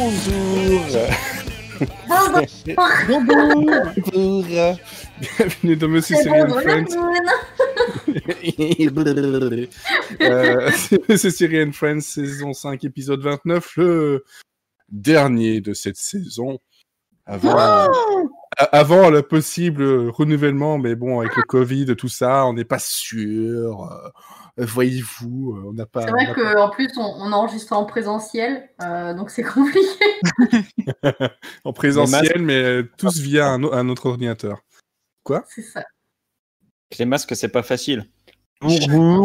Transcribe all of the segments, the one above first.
Bonjour. Bonjour. Bienvenue dans Monsieur Siri and Friends. Monsieur Siri and Friends, saison 5, épisode 29, le dernier de cette saison. Avant le possible renouvellement, mais bon, avec le Covid, tout ça, on n'est pas sûr. Voyez-vous, on n'a pas... C'est vrai qu'en plus, on enregistre en présentiel, donc c'est compliqué. En présentiel, mais tous via un autre ordinateur. Quoi ? C'est ça. Les masques, c'est pas facile. Chacun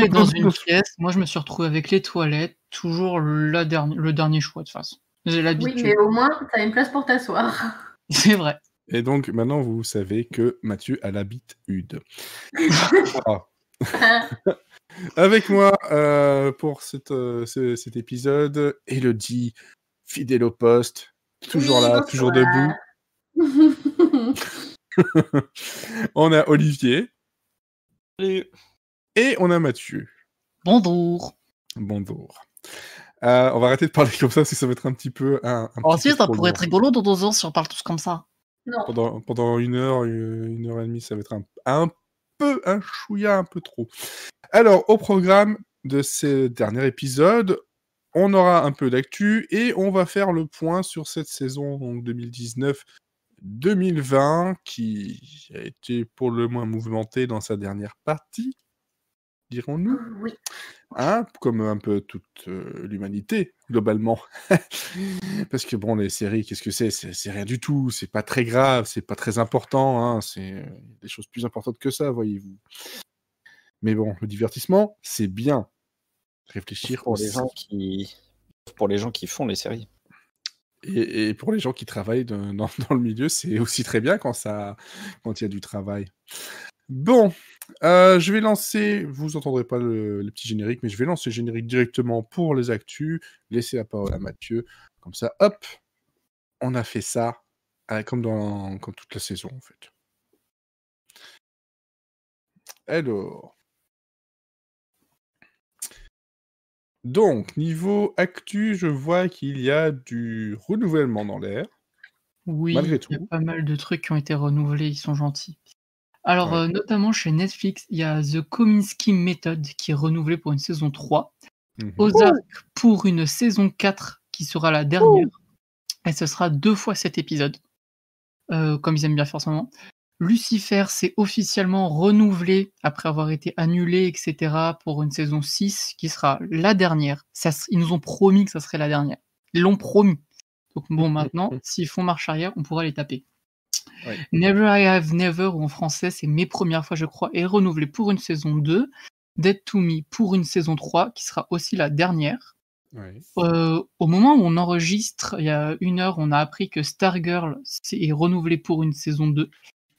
est dans une pièce. Moi, je me suis retrouvé avec les toilettes. Toujours le dernier choix, de toute façon. J'ai l'habitude. Oui, mais au moins, tu as une place pour t'asseoir. C'est vrai. Et donc, maintenant, vous savez que Mathieu a la bite hude. Voilà. Avec moi, pour cet épisode, Elodie, fidèle au poste, toujours là, toujours debout. On a Olivier. Salut. Et on a Mathieu. Bonjour. Bonjour. On va arrêter de parler comme ça, parce que ça va être un petit peu... Ensuite, ça pourrait être rigolo dans 2 ans si on parle tous comme ça. Non. Pendant une heure et demie, ça va être un chouïa un peu trop. Alors, au programme de ce dernier épisode, on aura un peu d'actu et on va faire le point sur cette saison donc 2019-2020 qui a été pour le moins mouvementée dans sa dernière partie, dirons-nous. Oui. Hein, comme un peu toute l'humanité, globalement. Parce que bon, les séries, qu'est-ce que c'est ? C'est rien du tout, c'est pas très grave, c'est pas très important, hein, c'est des choses plus importantes que ça, voyez-vous. Mais bon, le divertissement, c'est bien. Réfléchir pour aussi. Pour les gens qui font les séries. Et pour les gens qui travaillent dans le milieu, c'est aussi très bien quand il y a du travail. Bon, je vais lancer, vous entendrez pas le petit générique, mais je vais lancer le générique directement pour les actus, laisser la parole à Mathieu, comme ça, hop, on a fait ça, comme toute la saison, en fait. Alors... Donc, niveau actu, je vois qu'il y a du renouvellement dans l'air. Oui, Malgré il y a tout. pas mal de trucs qui ont été renouvelés, ils sont gentils. Alors, Ouais. notamment chez Netflix, il y a The Kominsky Method qui est renouvelé pour une saison 3. Mhm. Ozark pour une saison 4 qui sera la dernière. Et ce sera 2 fois 7 épisodes, comme ils aiment bien faire en ce moment. Lucifer s'est officiellement renouvelé après avoir été annulé, etc. pour une saison 6 qui sera la dernière. Ils nous ont promis que ça serait la dernière. Ils l'ont promis. Donc bon, maintenant, s'ils font marche arrière, on pourra les taper. Ouais. Never I Have Never, ou en français, c'est Mes Premières Fois, je crois, est renouvelé pour une saison 2. Dead to Me pour une saison 3, qui sera aussi la dernière. Ouais. Au moment où on enregistre, il y a 1 heure, on a appris que Stargirl est renouvelé pour une saison 2,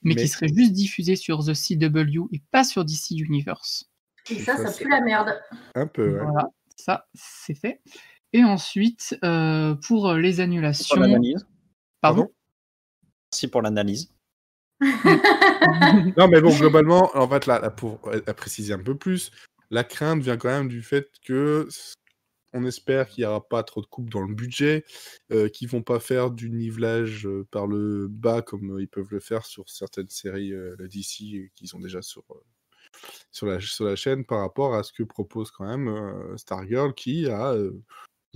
mais qui serait juste diffusé sur The CW et pas sur DC Universe. Et ça pue la merde. Un peu, ouais. Voilà, ça, c'est fait. Et ensuite, pour les annulations... Pour l'analyse. Pardon ? Merci pour l'analyse. Non, mais bon, globalement, en fait, là, pour préciser un peu plus, la crainte vient quand même du fait que on espère qu'il n'y aura pas trop de coupes dans le budget, qu'ils vont pas faire du nivelage par le bas comme ils peuvent le faire sur certaines séries la DC qu'ils ont déjà sur la chaîne par rapport à ce que propose quand même Stargirl qui a de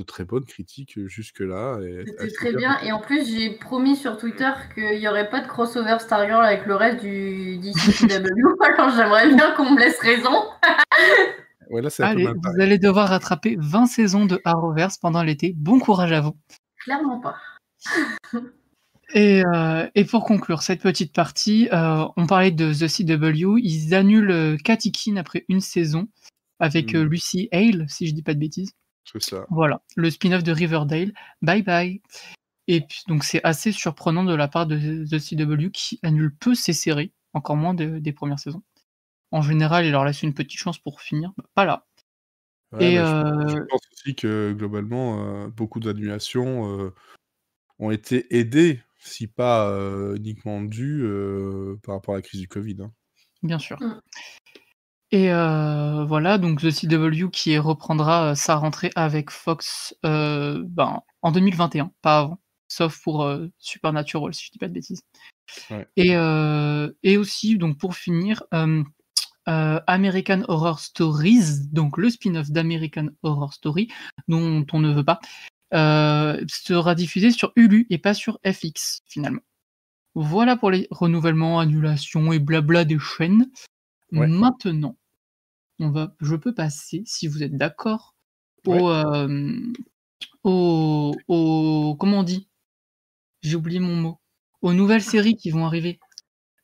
très bonnes critiques jusque-là. C'était très bien. Et en plus, j'ai promis sur Twitter qu'il n'y aurait pas de crossover Stargirl avec le reste du DCCW. Alors j'aimerais bien qu'on me laisse raison. Ouais, là, allez, vous allez devoir rattraper 20 saisons de Arrowverse pendant l'été. Bon courage à vous. Clairement pas. Et pour conclure cette petite partie, on parlait de The CW. Ils annulent Katy Keene après une saison avec Lucy Hale, si je dis pas de bêtises. C'est ça. Voilà, le spin-off de Riverdale. Bye bye. Et puis, donc c'est assez surprenant de la part de The CW qui annule peu ses séries, encore moins des premières saisons. En général, il leur laisse une petite chance pour finir. Pas là. Ouais, je pense aussi que globalement, beaucoup d'annulations ont été aidées, si pas uniquement dues par rapport à la crise du Covid. Hein. Bien sûr. Et voilà, donc The CW qui reprendra sa rentrée avec Fox en 2021, pas avant, sauf pour Supernatural, si je dis pas de bêtises. Ouais. Et aussi, donc pour finir, American Horror Stories, donc le spin-off d'American Horror Story, dont on ne veut pas, sera diffusé sur Hulu et pas sur FX finalement. Voilà pour les renouvellements, annulations et blabla des chaînes. Ouais. Maintenant, je peux passer, si vous êtes d'accord, Ouais. comment on dit? J'ai oublié mon mot. Aux nouvelles séries qui vont arriver.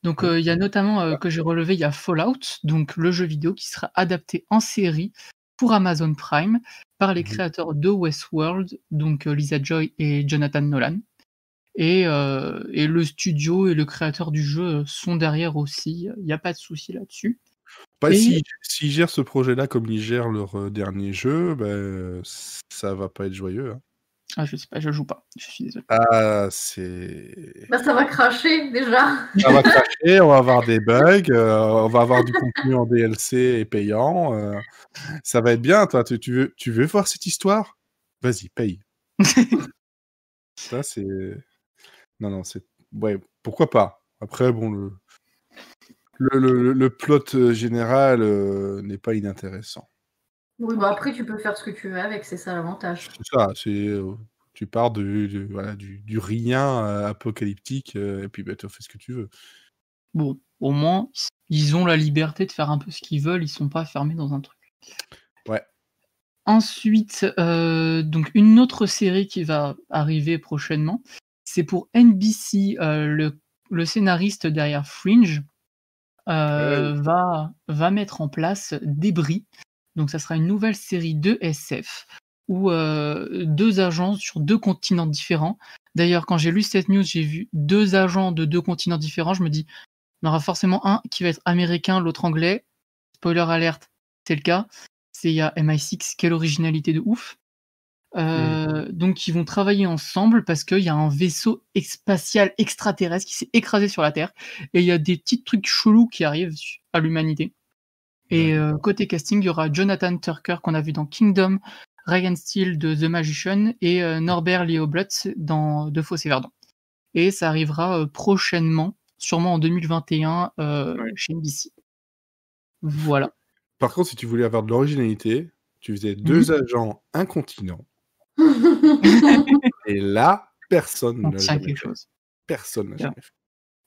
Donc il y a notamment que j'ai relevé, il y a Fallout, donc le jeu vidéo qui sera adapté en série pour Amazon Prime par les créateurs de Westworld, donc Lisa Joy et Jonathan Nolan. Et le studio et le créateur du jeu sont derrière aussi, il n'y a pas de souci là-dessus. Bah, Et- s'ils gèrent ce projet-là comme ils gèrent leur dernier jeu, ça va pas être joyeux. Hein. Ah, je sais pas, je joue pas, je suis désolé. Ah, c'est... Bah, ça va cracher déjà. Ça va cracher, on va avoir des bugs, on va avoir du contenu en DLC et payant. Ça va être bien, toi. Tu veux voir cette histoire? Vas-y, paye. Ça, c'est... Non, c'est... Ouais, pourquoi pas? Après, bon, le plot général n'est pas inintéressant. Oui, bah après, tu peux faire ce que tu veux avec, c'est ça l'avantage. C'est ça, tu pars voilà, du rien apocalyptique, et puis tu fais ce que tu veux. Bon, au moins, ils ont la liberté de faire un peu ce qu'ils veulent, ils sont pas fermés dans un truc. Ouais. Ensuite, donc une autre série qui va arriver prochainement, c'est pour NBC, le scénariste derrière Fringe va mettre en place Débris. Donc ça sera une nouvelle série de SF où 2 agents sur 2 continents différents. D'ailleurs, quand j'ai lu cette news, j'ai vu 2 agents de 2 continents différents. Je me dis, il y en aura forcément un qui va être américain, l'autre anglais. Spoiler alert, c'est le cas. Il y a MI6, quelle originalité de ouf. Donc ils vont travailler ensemble parce qu'il y a un vaisseau spatial extraterrestre qui s'est écrasé sur la Terre et il y a des petits trucs chelous qui arrivent à l'humanité. Et côté casting, il y aura Jonathan Tucker qu'on a vu dans Kingdom, Ryan Steele de The Magician et Norbert Leoblutz dans De Faux et Verdon. Et ça arrivera prochainement, sûrement en 2021 chez NBC. Voilà. Par contre, si tu voulais avoir de l'originalité, tu faisais 2 agents, un continent. Et là, personne On ne l'a tient jamais quelque fait. chose. Personne n'a jamais fait.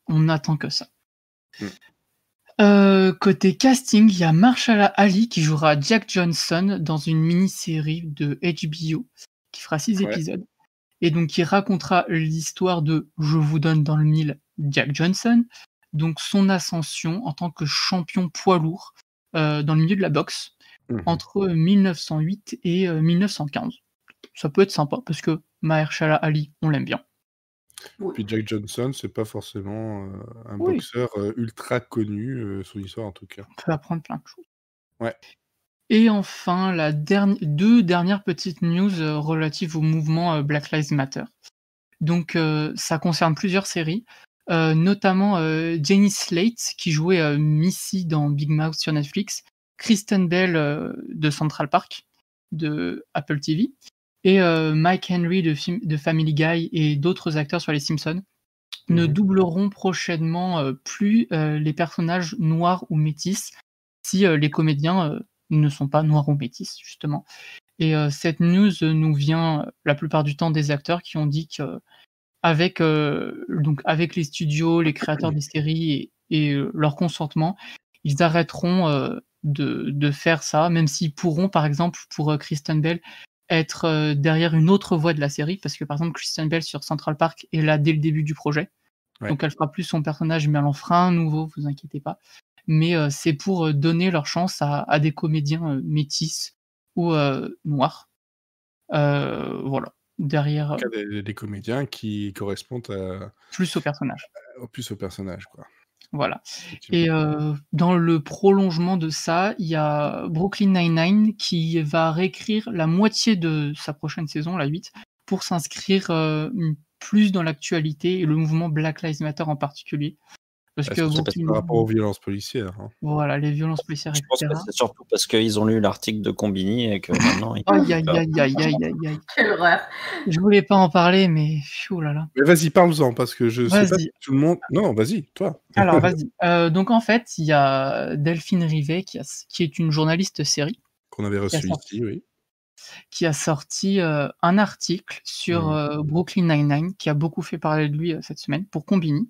On n'attend que ça. Côté casting, il y a Mahershala Ali qui jouera Jack Johnson dans une mini-série de HBO qui fera 6 épisodes et donc qui racontera l'histoire de, je vous donne dans le mille, Jack Johnson, donc son ascension en tant que champion poids lourd dans le milieu de la boxe entre 1908 et 1915. Ça peut être sympa parce que Mahershala Ali, on l'aime bien. Puis Jack Johnson, c'est pas forcément un boxeur ultra connu, son histoire en tout cas. On peut apprendre plein de choses. Ouais. Et enfin, 2 dernières petites news relatives au mouvement Black Lives Matter. Donc, ça concerne plusieurs séries, notamment Jenny Slate, qui jouait Missy dans Big Mouth sur Netflix, Kristen Bell de Central Park, de Apple TV, et Mike Henry de Family Guy et d'autres acteurs sur Les Simpsons, ne doubleront prochainement plus les personnages noirs ou métis si les comédiens ne sont pas noirs ou métis, justement. Et cette news nous vient la plupart du temps des acteurs qui ont dit qu'avec avec les studios, les créateurs des séries et leur consentement, ils arrêteront de faire ça, même s'ils pourront, par exemple, pour Kristen Bell, être derrière une autre voix de la série, parce que par exemple, Kristen Bell sur Central Park est là dès le début du projet. Donc elle fera plus son personnage, mais elle en fera un nouveau, vous inquiétez pas. Mais c'est pour donner leur chance à des comédiens métis ou noirs. Voilà. Derrière. Des comédiens qui correspondent plus au personnage. Plus au personnage, quoi. Voilà. Et dans le prolongement de ça, il y a Brooklyn Nine-Nine qui va réécrire la moitié de sa prochaine saison, la 8, pour s'inscrire plus dans l'actualité et le mouvement Black Lives Matter en particulier. Parce Est-ce que que c'est parce que par rapport aux violences policières, hein. Voilà, les violences policières, Je pense que etc. c'est surtout parce qu'ils ont lu l'article de Combini et que maintenant ils Aïe, aïe, aïe, aïe, aïe, aïe, aïe. Quelle horreur. Je voulais pas en parler, mais oh là là. Mais vas-y, parle-en, parce que je sais pas Vas-y. si tout le monde... Non, vas-y, toi. Alors, vas-y. Donc, en fait, il y a Delphine Rivet, qui est une journaliste série, Qu'on avait reçu sorti. ici, oui. qui a sorti un article sur Brooklyn Nine-Nine, qui a beaucoup fait parler de lui cette semaine, pour Combini.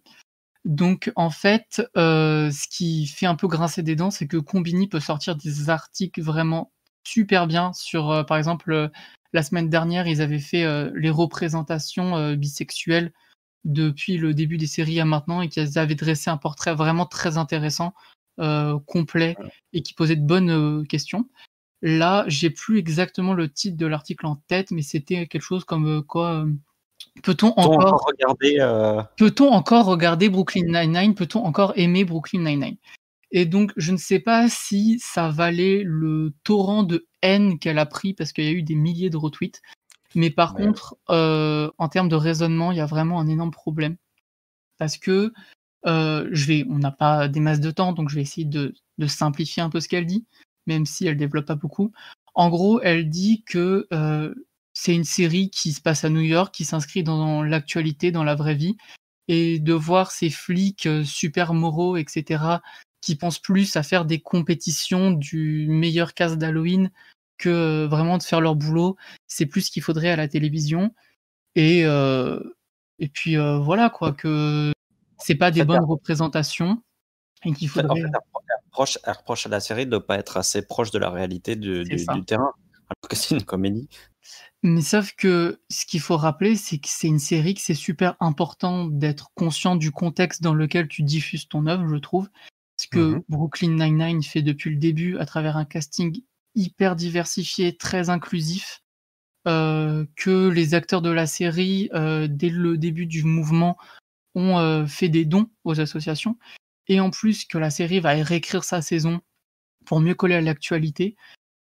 Donc, en fait, ce qui fait un peu grincer des dents, c'est que Combini peut sortir des articles vraiment super bien sur, par exemple, la semaine dernière, ils avaient fait les représentations bisexuelles depuis le début des séries à maintenant, et qu'ils avaient dressé un portrait vraiment très intéressant, complet, et qui posait de bonnes questions. Là, j'ai plus exactement le titre de l'article en tête, mais c'était quelque chose comme peut-on encore regarder Brooklyn Nine-Nine? Peut-on encore aimer Brooklyn Nine-Nine? Et donc, je ne sais pas si ça valait le torrent de haine qu'elle a pris, parce qu'il y a eu des milliers de retweets. Mais par contre, en termes de raisonnement, il y a vraiment un énorme problème. Parce que on n'a pas des masses de temps, donc je vais essayer de simplifier un peu ce qu'elle dit, même si elle développe pas beaucoup. En gros, elle dit que c'est une série qui se passe à New York, qui s'inscrit dans l'actualité, dans la vraie vie, et de voir ces flics super moraux, etc., qui pensent plus à faire des compétitions du meilleur casse d'Halloween que vraiment de faire leur boulot, c'est plus ce qu'il faudrait à la télévision. Et puis voilà quoi, que c'est pas des bonnes représentations et qu'il faudrait. Elle reproche à la série de ne pas être assez proche de la réalité du terrain, alors que c'est une comédie. Mais sauf que ce qu'il faut rappeler, c'est que c'est une série que c'est super important d'être conscient du contexte dans lequel tu diffuses ton œuvre, je trouve. Ce que Brooklyn Nine-Nine fait depuis le début à travers un casting hyper diversifié, très inclusif, que les acteurs de la série, dès le début du mouvement, ont fait des dons aux associations, et en plus que la série va réécrire sa saison pour mieux coller à l'actualité.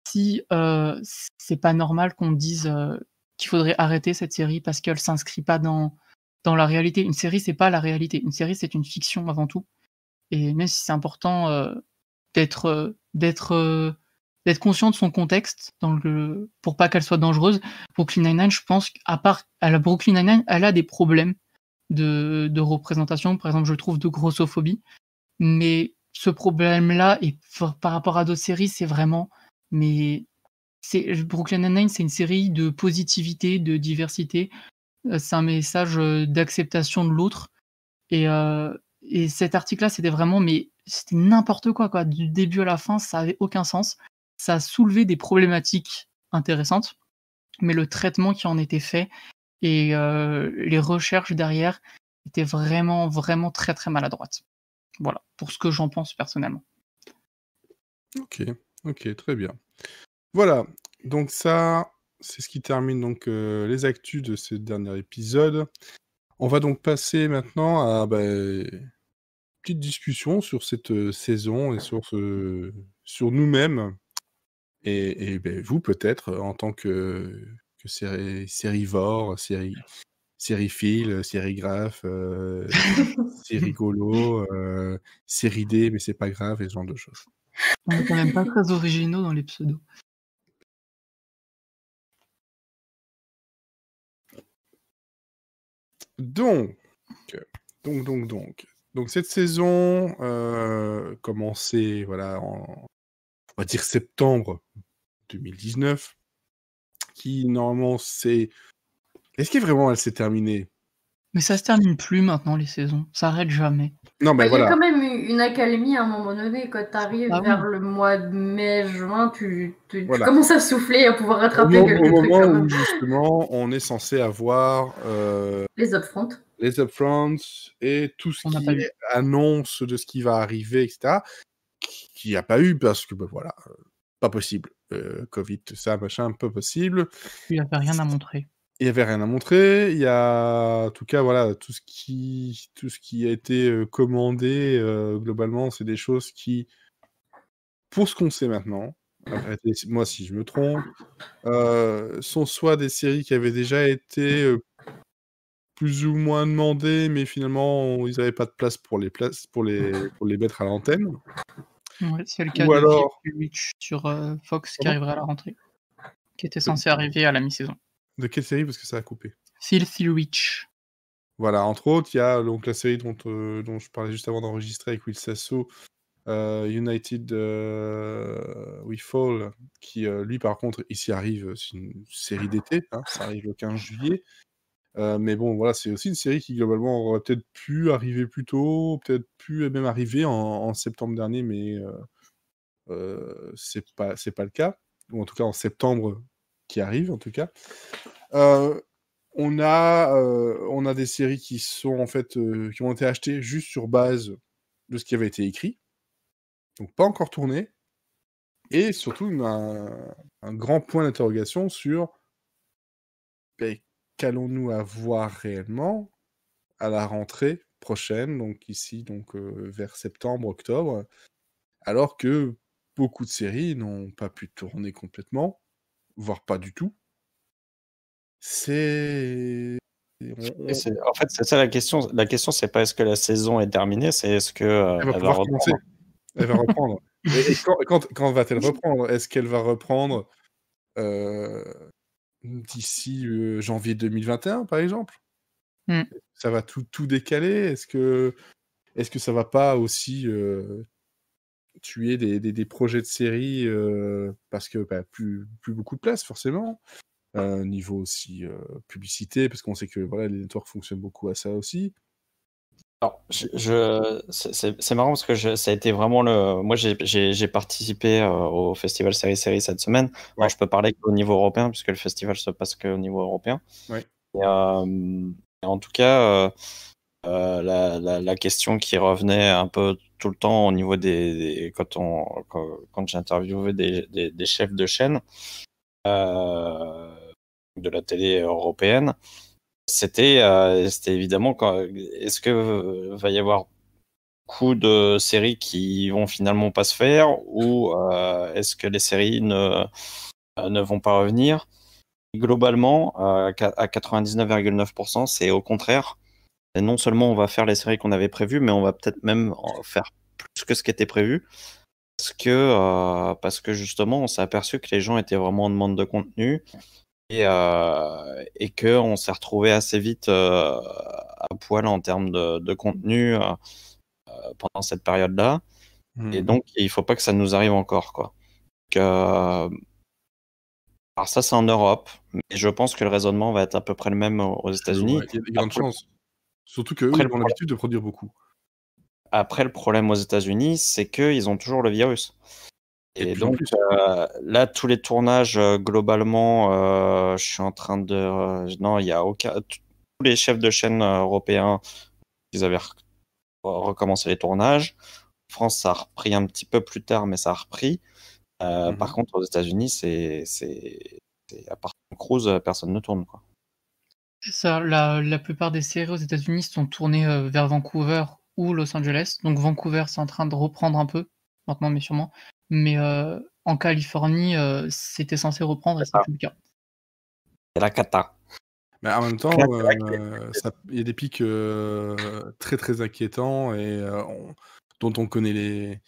Si c'est pas normal qu'on dise qu'il faudrait arrêter cette série parce qu'elle s'inscrit pas dans la réalité. Une série, c'est pas la réalité. Une série, c'est une fiction avant tout. Et même si c'est important d'être conscient de son contexte pour pas qu'elle soit dangereuse, Brooklyn Nine-Nine, je pense qu'à part Brooklyn Nine-Nine, elle a des problèmes de représentation, par exemple, je trouve, de grossophobie. Mais ce problème-là, et par rapport à d'autres séries, c'est vraiment... Mais Brooklyn Nine-Nine, c'est une série de positivité, de diversité. C'est un message d'acceptation de l'autre. Et cet article-là, c'était vraiment... Mais c'était n'importe quoi. Du début à la fin, ça avait aucun sens. Ça a soulevé des problématiques intéressantes, mais le traitement qui en était fait et les recherches derrière étaient vraiment, vraiment très, très maladroites. Voilà, pour ce que j'en pense personnellement. Ok, très bien. Voilà, donc ça, c'est ce qui termine donc les actus de ce dernier épisode. On va donc passer maintenant à une petite discussion sur cette saison et sur nous-mêmes. Et vous, peut-être, en tant que sérivore, sériephile, sérigraphe, sérigolo, séridé, mais c'est pas grave, et ce genre de choses. On est quand même pas très originaux dans les pseudos. Donc, cette saison commencée, voilà, on va dire septembre 2019, qui normalement c'est... Est-ce que vraiment elle s'est terminée? Mais ça se termine plus maintenant, les saisons. Ça arrête jamais. Non, mais Il y voilà. a quand même eu une accalmie à un moment donné. Quand tu arrives vers le mois de mai-juin, tu commences à souffler et à pouvoir rattraper quelques trucs. Au moment où justement on est censé avoir les upfronts. Les upfronts et tout ce qui est annonce de ce qui va arriver, etc. Qui n'y a pas eu parce que, voilà, pas possible. Covid, tout ça, machin, pas possible. Il n'y avait rien à montrer. Il n'y avait rien à montrer. Il y a, en tout cas, voilà, tout ce qui a été commandé, globalement, c'est des choses qui, pour ce qu'on sait maintenant, arrêtez-moi si je me trompe, sont soit des séries qui avaient déjà été plus ou moins demandées, mais finalement, ils n'avaient pas de place pour les mettre à l'antenne. Ouais, c'est le cas Ou de alors... Filthy Rich sur Fox qui Pardon arriverait à la rentrée, qui était censé arriver à la mi-saison. De quelle série? Parce que ça a coupé. Filthy Rich. Voilà, entre autres, il y a donc la série dont je parlais juste avant d'enregistrer avec Will Sasso, United We Fall, qui lui par contre ici arrive, c'est une série d'été, hein, ça arrive le 15 juillet. Mais bon, voilà, c'est aussi une série qui globalement aurait peut-être pu arriver plus tôt, peut-être pu même arriver en septembre dernier, mais c'est pas le cas, ou en tout cas en septembre qui arrive en tout cas. On a des séries qui sont en fait qui ont été achetées juste sur base de ce qui avait été écrit, donc pas encore tourné, et surtout un grand point d'interrogation sur qu'allons-nous avoir réellement à la rentrée prochaine, donc ici vers septembre, octobre, alors que beaucoup de séries n'ont pas pu tourner complètement, voire pas du tout. C'est En fait, c'est ça la question. La question, c'est pas est-ce que la saison est terminée, c'est est-ce que Elle va elle va pouvoir reprendre. commencer. Elle va reprendre. Et quand va-t-elle reprendre? Est-ce qu'elle va reprendre d'ici janvier 2021, par exemple? Ça va tout décaler? Est-ce que ça va pas aussi tuer des projets de séries parce que plus beaucoup de place, forcément. Niveau aussi publicité, parce qu'on sait que voilà, les networks fonctionnent beaucoup à ça aussi. Alors, c'est marrant parce que ça a été vraiment moi, j'ai participé au festival Série cette semaine. Ouais. Alors, je peux parler qu'au niveau européen, puisque le festival se passe qu'au niveau européen. Ouais. Et, en tout cas, la question qui revenait un peu tout le temps au niveau quand j'ai interviewé des chefs de chaîne de la télé européenne, c'était évidemment est-ce que va y avoir beaucoup de séries qui vont finalement pas se faire, ou est-ce que les séries ne vont pas revenir? Globalement, à 99,9%, c'est au contraire. Et non seulement on va faire les séries qu'on avait prévues, mais on va peut-être même en faire plus que ce qui était prévu. Parce que justement, on s'est aperçu que les gens étaient vraiment en demande de contenu, et qu'on s'est retrouvé assez vite à poil en termes de contenu pendant cette période-là. Et donc, il ne faut pas que ça nous arrive encore, quoi. Alors ça, c'est en Europe, mais je pense que le raisonnement va être à peu près le même aux États-Unis. Ouais, il y a des grandes chances. Surtout qu'eux, Après, ils ont l'habitude de produire beaucoup. Après, le problème aux États-Unis, c'est qu'ils ont toujours le virus. Et plus en donc, plus. là, tous les tournages, globalement, je suis en train de... non, il y a aucun... Tous les chefs de chaîne européens, ils avaient recommencé les tournages. En France, ça a repris un petit peu plus tard, mais ça a repris. Par contre, aux États-Unis, à part Tom Cruise, personne ne tourne, quoi. C'est ça, la plupart des séries aux États-Unis sont tournées vers Vancouver ou Los Angeles. Donc Vancouver, c'est en train de reprendre un peu, maintenant mais sûrement. Mais en Californie, c'était censé reprendre et c'est plus le cas. C'est la cata. Mais en même temps, il y a des pics très très inquiétants et dont on connaît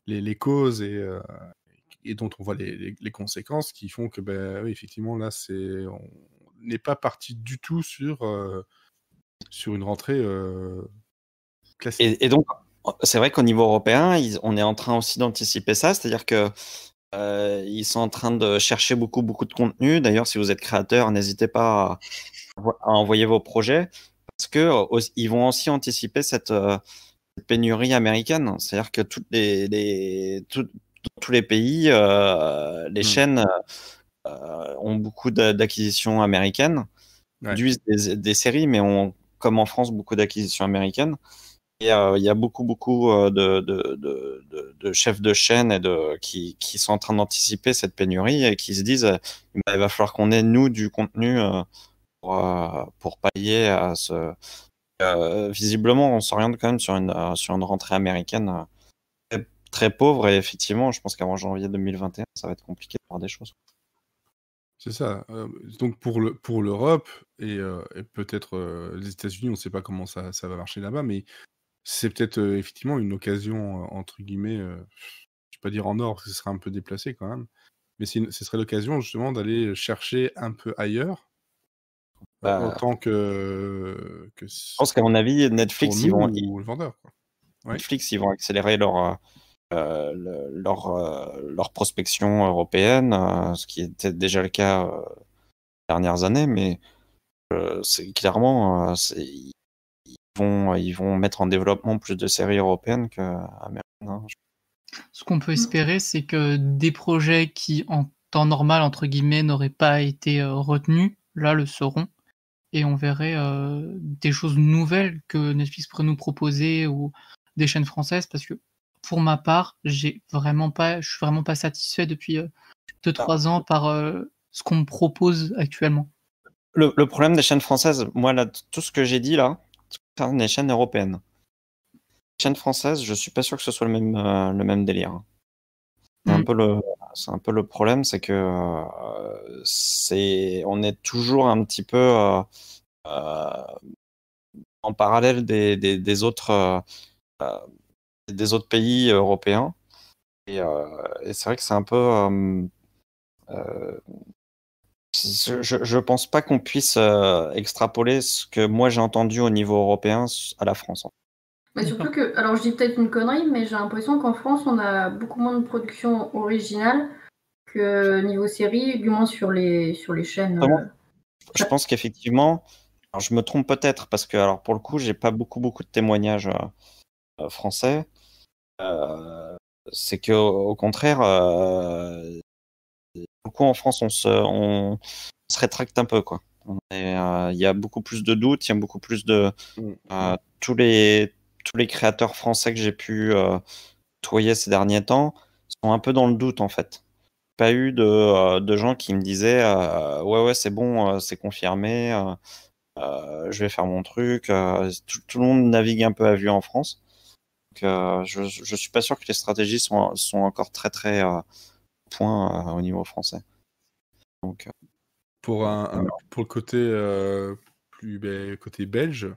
les causes et dont on voit les conséquences qui font que, oui, effectivement, là, on n'est pas parti du tout sur une rentrée classique. Et donc, c'est vrai qu'au niveau européen, on est en train aussi d'anticiper ça, c'est-à-dire que ils sont en train de chercher beaucoup de contenu. D'ailleurs, si vous êtes créateur, n'hésitez pas à envoyer vos projets, parce que ils vont aussi anticiper cette pénurie américaine. C'est-à-dire que tous les pays, les chaînes ont beaucoup d'acquisitions américaines, produisent des séries, mais ont, comme en France, beaucoup d'acquisitions américaines. Et il y a beaucoup de chefs de chaîne qui sont en train d'anticiper cette pénurie et qui se disent il va falloir qu'on ait, nous, du contenu pour pallier à ce... visiblement, on s'oriente quand même sur une rentrée américaine très pauvre, et effectivement, je pense qu'avant janvier 2021, ça va être compliqué de faire des choses. C'est ça. Donc pour l'Europe et peut-être les États-Unis, on ne sait pas comment ça va marcher là-bas, mais c'est peut-être effectivement une occasion, entre guillemets, je ne vais pas dire en or, parce que ce serait un peu déplacé quand même, mais ce serait l'occasion justement d'aller chercher un peu ailleurs, Bah, autant que je pense qu'à mon avis, pour Netflix, nous ou le vendeur, quoi. Ouais. Netflix, ils vont accélérer leur prospection européenne, ce qui était déjà le cas ces dernières années, mais c'est clairement, ils vont mettre en développement plus de séries européennes qu'américaines. Hein. Ce qu'on peut espérer, c'est que des projets qui, en temps normal, entre guillemets, n'auraient pas été retenus, là, le seront. Et on verrait des choses nouvelles que Netflix pourrait nous proposer ou des chaînes françaises, parce que pour ma part, je suis vraiment pas satisfait depuis 2-3 ans par ce qu'on me propose actuellement. Le problème des chaînes françaises, moi, là, tout ce que j'ai dit là, c'est des chaînes européennes. Les chaînes françaises, je suis pas sûr que ce soit le même délire. C'est un peu le problème, c'est que on est toujours un petit peu en parallèle des autres pays européens. Et c'est vrai que c'est un peu. Je pense pas qu'on puisse extrapoler ce que moi j'ai entendu au niveau européen à la France. Mais surtout que, alors je dis peut-être une connerie, mais j'ai l'impression qu'en France, on a beaucoup moins de production originale que niveau série, du moins sur les chaînes. Je pense qu'effectivement, alors je me trompe peut-être parce que alors pour le coup, j'ai pas beaucoup de témoignages français. C'est que au contraire, beaucoup en France, on se rétracte un peu quoi. Il y a beaucoup plus de doutes, il y a beaucoup plus de tous les créateurs français que j'ai pu côtoyer ces derniers temps sont un peu dans le doute en fait. Pas eu de gens qui me disaient ouais c'est bon, c'est confirmé, je vais faire mon truc. Tout le monde navigue un peu à vue en France. Donc, je suis pas sûr que les stratégies sont encore très très point au niveau français. Donc, Pour le côté côté belge,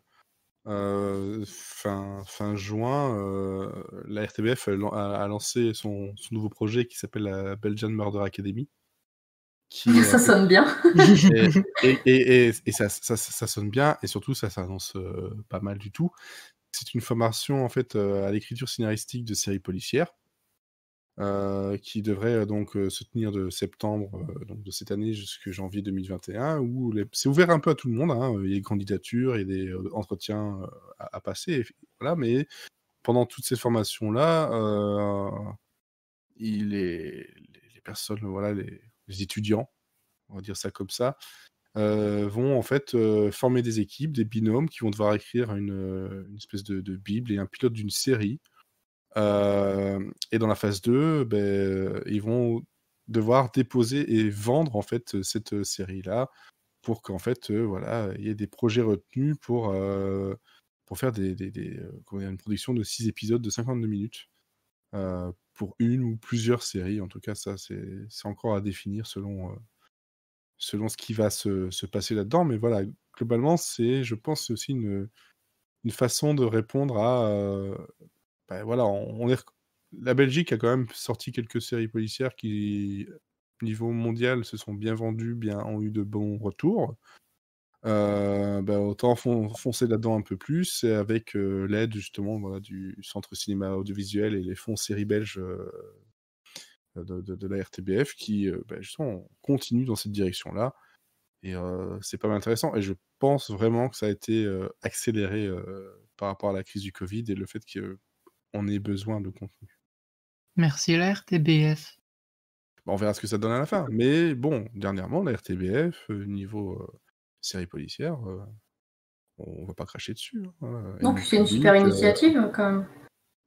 fin juin, la RTBF a lancé son nouveau projet qui s'appelle la Belgian Murder Academy. Ça sonne bien. Et ça sonne bien, et surtout ça s'annonce pas mal du tout. C'est une formation en fait à l'écriture scénaristique de séries policières. Qui devrait donc se tenir de septembre donc de cette année jusqu'à janvier 2021, où c'est ouvert un peu à tout le monde, hein. Il y a des candidatures, il y a des entretiens à passer, voilà, mais pendant toutes ces formations-là, les personnes, voilà, les étudiants, on va dire ça comme ça, vont en fait former des équipes, des binômes qui vont devoir écrire une espèce de bible et un pilote d'une série. Et dans la phase 2, ils vont devoir déposer et vendre en fait cette série-là pour qu'en fait, voilà, il y ait des projets retenus pour faire comment dire? Une production de 6 épisodes de 52 minutes, pour une ou plusieurs séries. En tout cas, ça, c'est encore à définir selon ce qui va se passer là-dedans. Mais voilà, globalement, je pense, c'est aussi une façon de répondre à, voilà, la Belgique a quand même sorti quelques séries policières qui, niveau mondial, se sont bien vendues, ont eu de bons retours. Autant foncer là-dedans un peu plus, et avec l'aide justement, voilà, du Centre Cinéma Audiovisuel et les fonds séries belges de la RTBF qui, justement, continue dans cette direction-là. Et c'est pas mal intéressant. Et je pense vraiment que ça a été accéléré par rapport à la crise du Covid et le fait qu'on ait besoin de contenu. Merci la RTBF. On verra ce que ça donne à la fin. Mais bon, dernièrement, la RTBF, niveau série policière, on va pas cracher dessus. Hein. Non, puis c'est une super initiative quand même.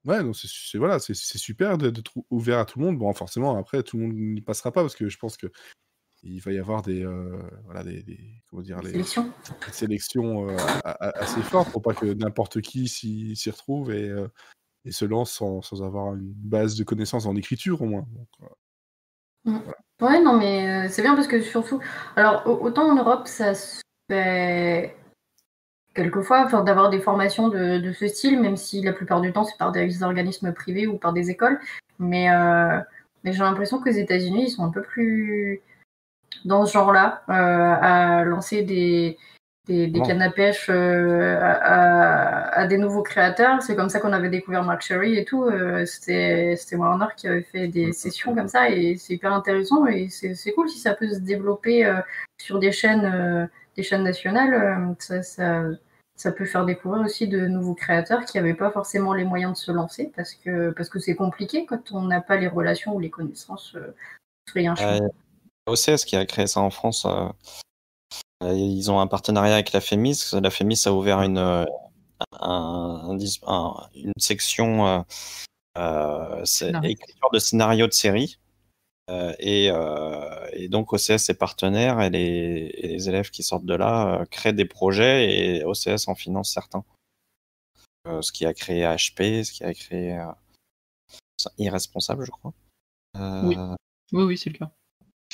Ouais, donc c'est super d'être ouvert à tout le monde. Bon, forcément, après, tout le monde n'y passera pas parce que je pense que il va y avoir comment dire, des sélections assez fortes pour pas que n'importe qui s'y retrouve et se lance sans avoir une base de connaissances en écriture au moins. Donc, Ouais, non, mais c'est bien parce que surtout, alors autant en Europe, ça se fait quelquefois, enfin, d'avoir des formations de ce style, même si la plupart du temps c'est par des organismes privés ou par des écoles. Mais j'ai l'impression que les États-Unis, ils sont un peu plus dans ce genre-là, à lancer des Non. cannes à pêche à des nouveaux créateurs. C'est comme ça qu'on avait découvert Mark Cherry et tout. C'était Warner qui avait fait des sessions comme ça et c'est hyper intéressant et c'est cool si ça peut se développer sur des chaînes nationales. Ça peut faire découvrir aussi de nouveaux créateurs qui n'avaient pas forcément les moyens de se lancer parce que c'est compliqué quand on n'a pas les relations ou les connaissances sur un chemin. OCS qui a créé ça en France. Ils ont un partenariat avec la FEMIS. La FEMIS a ouvert une section écriture de scénario de série. Et donc OCS est partenaire et les élèves qui sortent de là créent des projets et OCS en finance certains. Ce qui a créé HP, ce qui a créé Irresponsable, je crois. Oui, c'est le cas.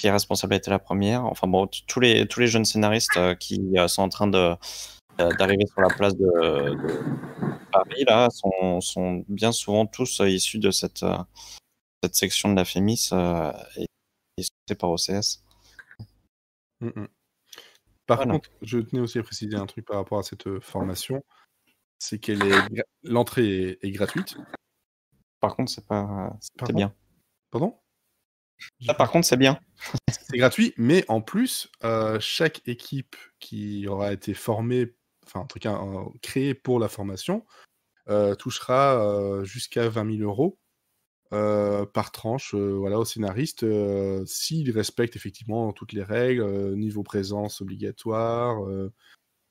Irresponsable était la première. Enfin bon, tous les jeunes scénaristes qui sont en train d'arriver sur la place de Paris là sont bien souvent tous issus de cette section de la FEMIS et c'est par OCS. Par contre, je tenais aussi à préciser un truc par rapport à cette formation, c'est l'entrée est gratuite. Par contre, c'est bien. Pardon? Par contre, c'est bien. C'est gratuit, mais en plus, chaque équipe qui aura été formée, enfin en tout cas créée pour la formation, touchera jusqu'à 20 000 € par tranche au scénariste s'il respecte effectivement toutes les règles, niveau présence obligatoire,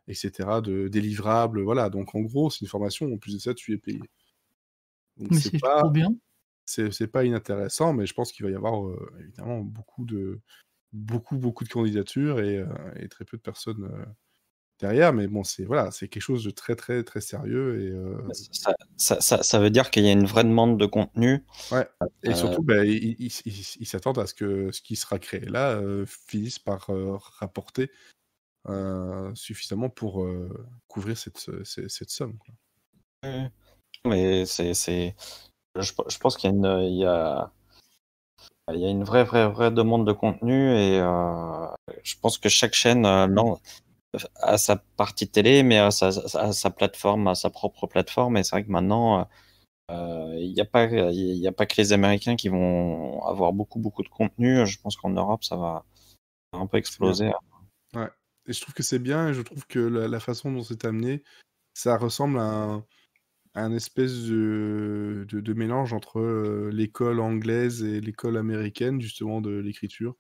etc., de délivrables, voilà. Donc en gros, c'est une formation, en plus de ça, tu es payé. Donc, mais c'est trop bien. C'est pas inintéressant, mais je pense qu'il va y avoir évidemment beaucoup de candidatures et très peu de personnes derrière. Mais bon, c'est quelque chose de très très très sérieux et ça veut dire qu'il y a une vraie demande de contenu. Ouais. Et surtout, ils s'attendent à ce que ce qui sera créé là finisse par rapporter suffisamment pour couvrir cette somme, quoi. Mais je pense qu'il y a une vraie demande de contenu et je pense que chaque chaîne a sa partie télé, mais a sa plateforme, a sa propre plateforme. Et c'est vrai que maintenant, il n'y a pas que les Américains qui vont avoir beaucoup de contenu. Je pense qu'en Europe, ça va un peu exploser. Ouais. Et je trouve que c'est bien, et je trouve que la façon dont c'est amené, ça ressemble à un espèce de mélange entre l'école anglaise et l'école américaine, justement, de l'écriture.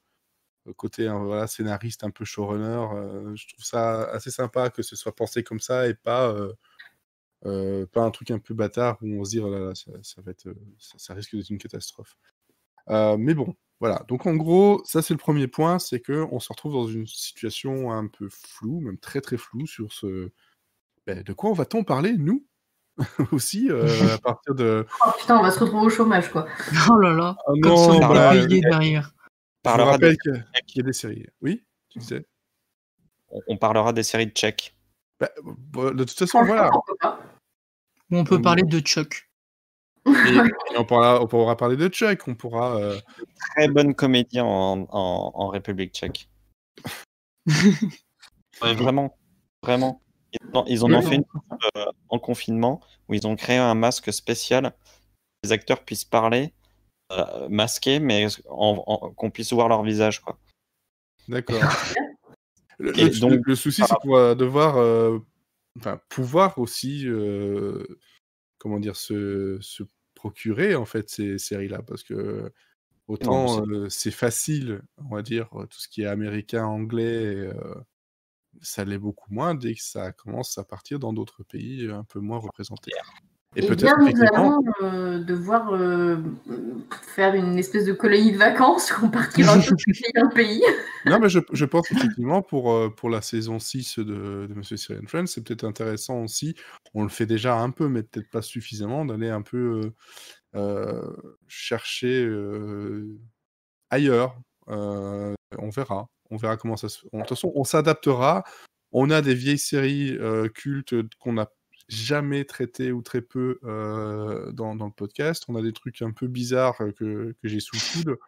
Côté scénariste, un peu showrunner, je trouve ça assez sympa que ce soit pensé comme ça et pas un truc un peu bâtard où on se dit, oh là là, ça va être, ça risque d'être une catastrophe. Mais bon, voilà. Donc en gros, ça c'est le premier point, c'est qu'on se retrouve dans une situation un peu floue, même très très floue sur de quoi va-t-on parler, nous aussi, à partir de... Oh putain, on va se retrouver au chômage, quoi. Oh là là, Oh comme ça on non, était payé derrière. Je vous rappelle qu'il y a des séries. Oui, tu disais? On parlera des séries de Tchèques. De toute façon, voilà. On peut parler de Chuck. Et on pourra parler de Chuck, on pourra... Très bonne comédie en République tchèque. Ouais, vraiment. Ils en ont fait une en confinement où ils ont créé un masque spécial. Les acteurs puissent parler masqués, mais qu'on puisse voir leur visage, quoi. D'accord. Le souci, c'est qu'on va pouvoir aussi, comment dire, se procurer en fait ces séries-là, parce que autant c'est facile, on va dire, tout ce qui est américain, anglais, ça l'est beaucoup moins dès que ça commence à partir dans d'autres pays un peu moins représentés. Et bien, nous allons devoir faire une espèce de colonie de vacances où on partira dans un pays. Non, mais je pense qu'effectivement, pour la saison 6 de Monsieur Syrian Friends, c'est peut-être intéressant aussi, on le fait déjà un peu, mais peut-être pas suffisamment, d'aller un peu chercher ailleurs. On verra. On verra comment ça se... De toute façon, on s'adaptera. On a des vieilles séries cultes qu'on n'a jamais traitées ou très peu dans le podcast. On a des trucs un peu bizarres que j'ai sous le coude.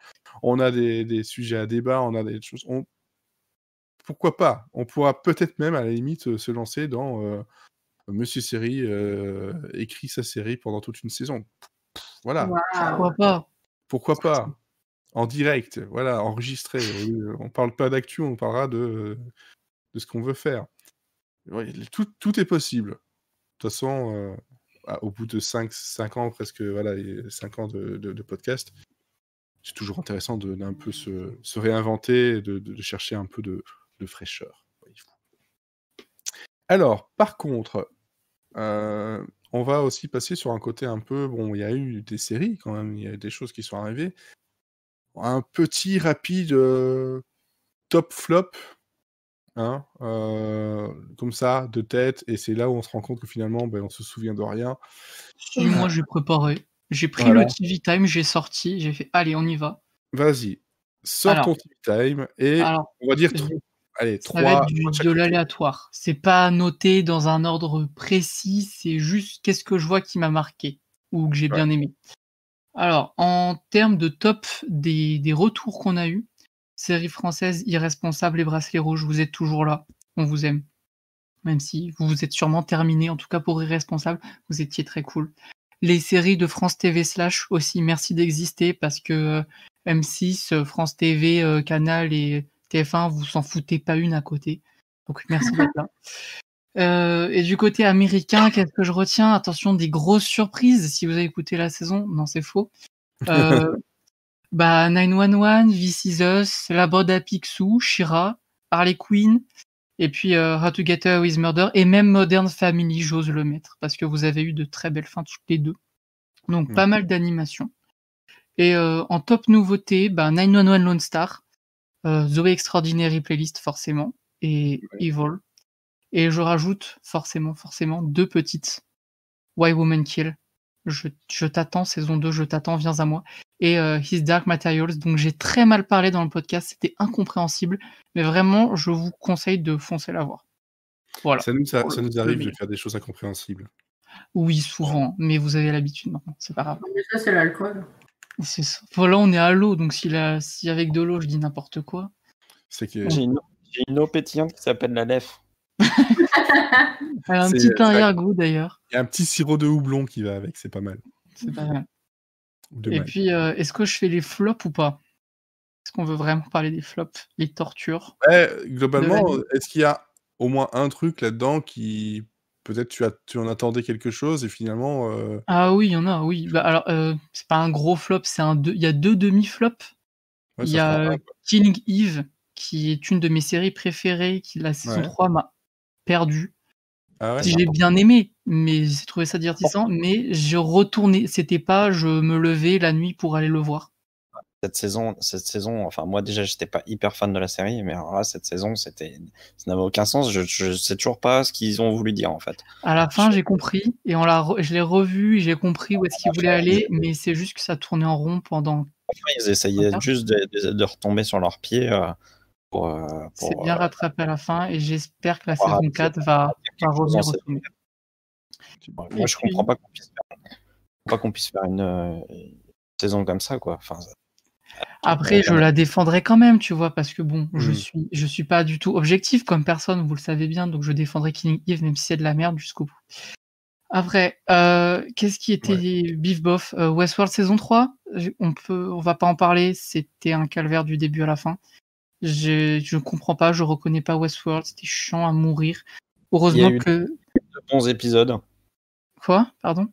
On a des sujets à débat. On a des choses... Pourquoi pas? On pourra peut-être même, à la limite, se lancer dans Monsieur Série écrit sa série pendant toute une saison. Voilà. Pourquoi pas? Pourquoi pas? En direct, voilà, enregistré. On parle pas d'actu, on parlera de ce qu'on veut faire. Ouais, tout est possible. De toute façon, au bout de 5 ans, presque, voilà, 5 ans de podcast, c'est toujours intéressant d'un peu se réinventer, de chercher un peu de fraîcheur. Alors, par contre, on va aussi passer sur un côté un peu... Bon, il y a eu des séries quand même, il y a des choses qui sont arrivées. Un petit rapide top flop, hein, comme ça, de tête, et c'est là où on se rend compte que finalement, on se souvient de rien. Si, moi, j'ai préparé. J'ai pris Voilà. le TV Time, j'ai sorti, j'ai fait allez, on y va. Vas-y, sors Alors, ton TV Time, et alors, on va dire, je vais- allez, ça va 3 être de chaque de côté. l'aléatoire. C'est pas noté dans un ordre précis, c'est juste qu'est-ce que je vois qui m'a marqué ou que j'ai bien aimé. Alors, en termes de top des retours qu'on a eus, série française, Irresponsable et Bracelet Rouge, vous êtes toujours là, on vous aime. Même si vous vous êtes sûrement terminé, en tout cas pour Irresponsable, vous étiez très cool. Les séries de France TV / aussi, merci d'exister parce que M6, France TV, Canal et TF1, vous s'en foutez pas une à côté. Donc merci d'être là. Et du côté américain, qu'est-ce que je retiens? Attention, des grosses surprises. Si vous avez écouté la saison, non, c'est faux. 911, This Is Us, La Bande à Picsou, Shira, Harley Quinn, et puis How to Get Away with Murder, et même Modern Family, j'ose le mettre, parce que vous avez eu de très belles fins toutes les deux. Donc pas mal d'animations. Et en top nouveauté, 911 Lone Star, Zoé Extraordinary Playlist forcément, et Evil. Et je rajoute forcément 2 petites. Why Woman Kill. Je t'attends, saison 2, je t'attends, viens à moi. Et His Dark Materials, donc j'ai très mal parlé dans le podcast, c'était incompréhensible, mais vraiment, je vous conseille de foncer la voir. Voilà. Ça nous arrive de faire des choses incompréhensibles. Oui, souvent, mais vous avez l'habitude maintenant, c'est pas grave. Mais ça, c'est l'alcool. C'est ça. Voilà, on est à l'eau, donc si avec de l'eau, je dis n'importe quoi. C'est que... J'ai une eau pétillante qui s'appelle la Lef. Elle a un petit arrière-goût d'ailleurs. Il y a un petit sirop de houblon qui va avec, c'est pas mal. C'est pas mal. Et puis, est-ce que je fais les flops ou pas? Est-ce qu'on veut vraiment parler des flops? Les tortures? Globalement, est-ce qu'il y a au moins un truc là-dedans qui... Peut-être tu en attendais quelque chose et finalement... Ah oui, il y en a, oui. Alors, c'est pas un gros flop, il y a 2 demi-flops. Ouais, Il y a Killing Eve, qui est une de mes séries préférées, qui la saison 3 m'a perdu. Ah ouais, j'ai bien aimé, mais j'ai trouvé ça divertissant, mais je retournais, c'était pas je me levais la nuit pour aller le voir. Cette saison, enfin moi déjà j'étais pas hyper fan de la série, mais alors là cette saison ça n'avait aucun sens. Je sais toujours pas ce qu'ils ont voulu dire en fait. À la fin j'ai compris et je l'ai revu, j'ai compris où est-ce qu'ils voulaient aller, mais c'est juste que ça tournait en rond pendant. Enfin, ils essayaient juste de retomber sur leurs pieds. C'est bien rattrapé à la fin et j'espère que la saison 4 va revenir au sommet. Moi je comprends pas qu'on puisse faire une saison comme ça quoi. Enfin, après, je la défendrai quand même, tu vois, parce que bon, je suis pas du tout objectif comme personne, vous le savez bien, donc je défendrai Killing Eve, même si c'est de la merde jusqu'au bout. Après, qu'est-ce qui était bif bof? Westworld saison 3, on va pas en parler, c'était un calvaire du début à la fin. Je comprends pas, je reconnais pas Westworld, c'était chiant à mourir. Heureusement il y a eu de bons épisodes. Quoi? Pardon?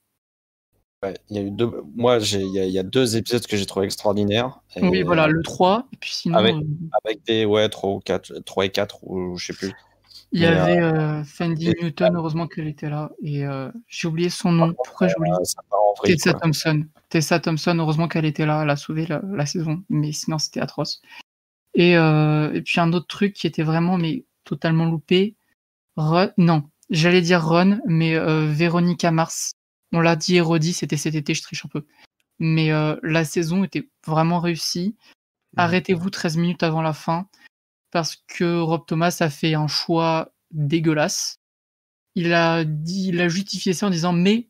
Ouais, il y a eu il y a 2 épisodes que j'ai trouvé extraordinaires. Oui, voilà, le 3, et puis sinon... Avec des 3 et 4, ou je sais plus. Il y avait Fendi Newton, heureusement qu'elle était là, et j'ai oublié son nom, pourquoi j'oublie? Tessa Thompson, heureusement qu'elle était là, elle a sauvé la saison, mais sinon c'était atroce. Et puis un autre truc qui était vraiment mais totalement loupé, non, j'allais dire Ron, mais Véronica Mars, on l'a dit et redit, c'était cet été, je triche un peu. Mais la saison était vraiment réussie. arrêtez-vous 13 minutes avant la fin, parce que Rob Thomas a fait un choix dégueulasse. Il a justifié ça en disant mais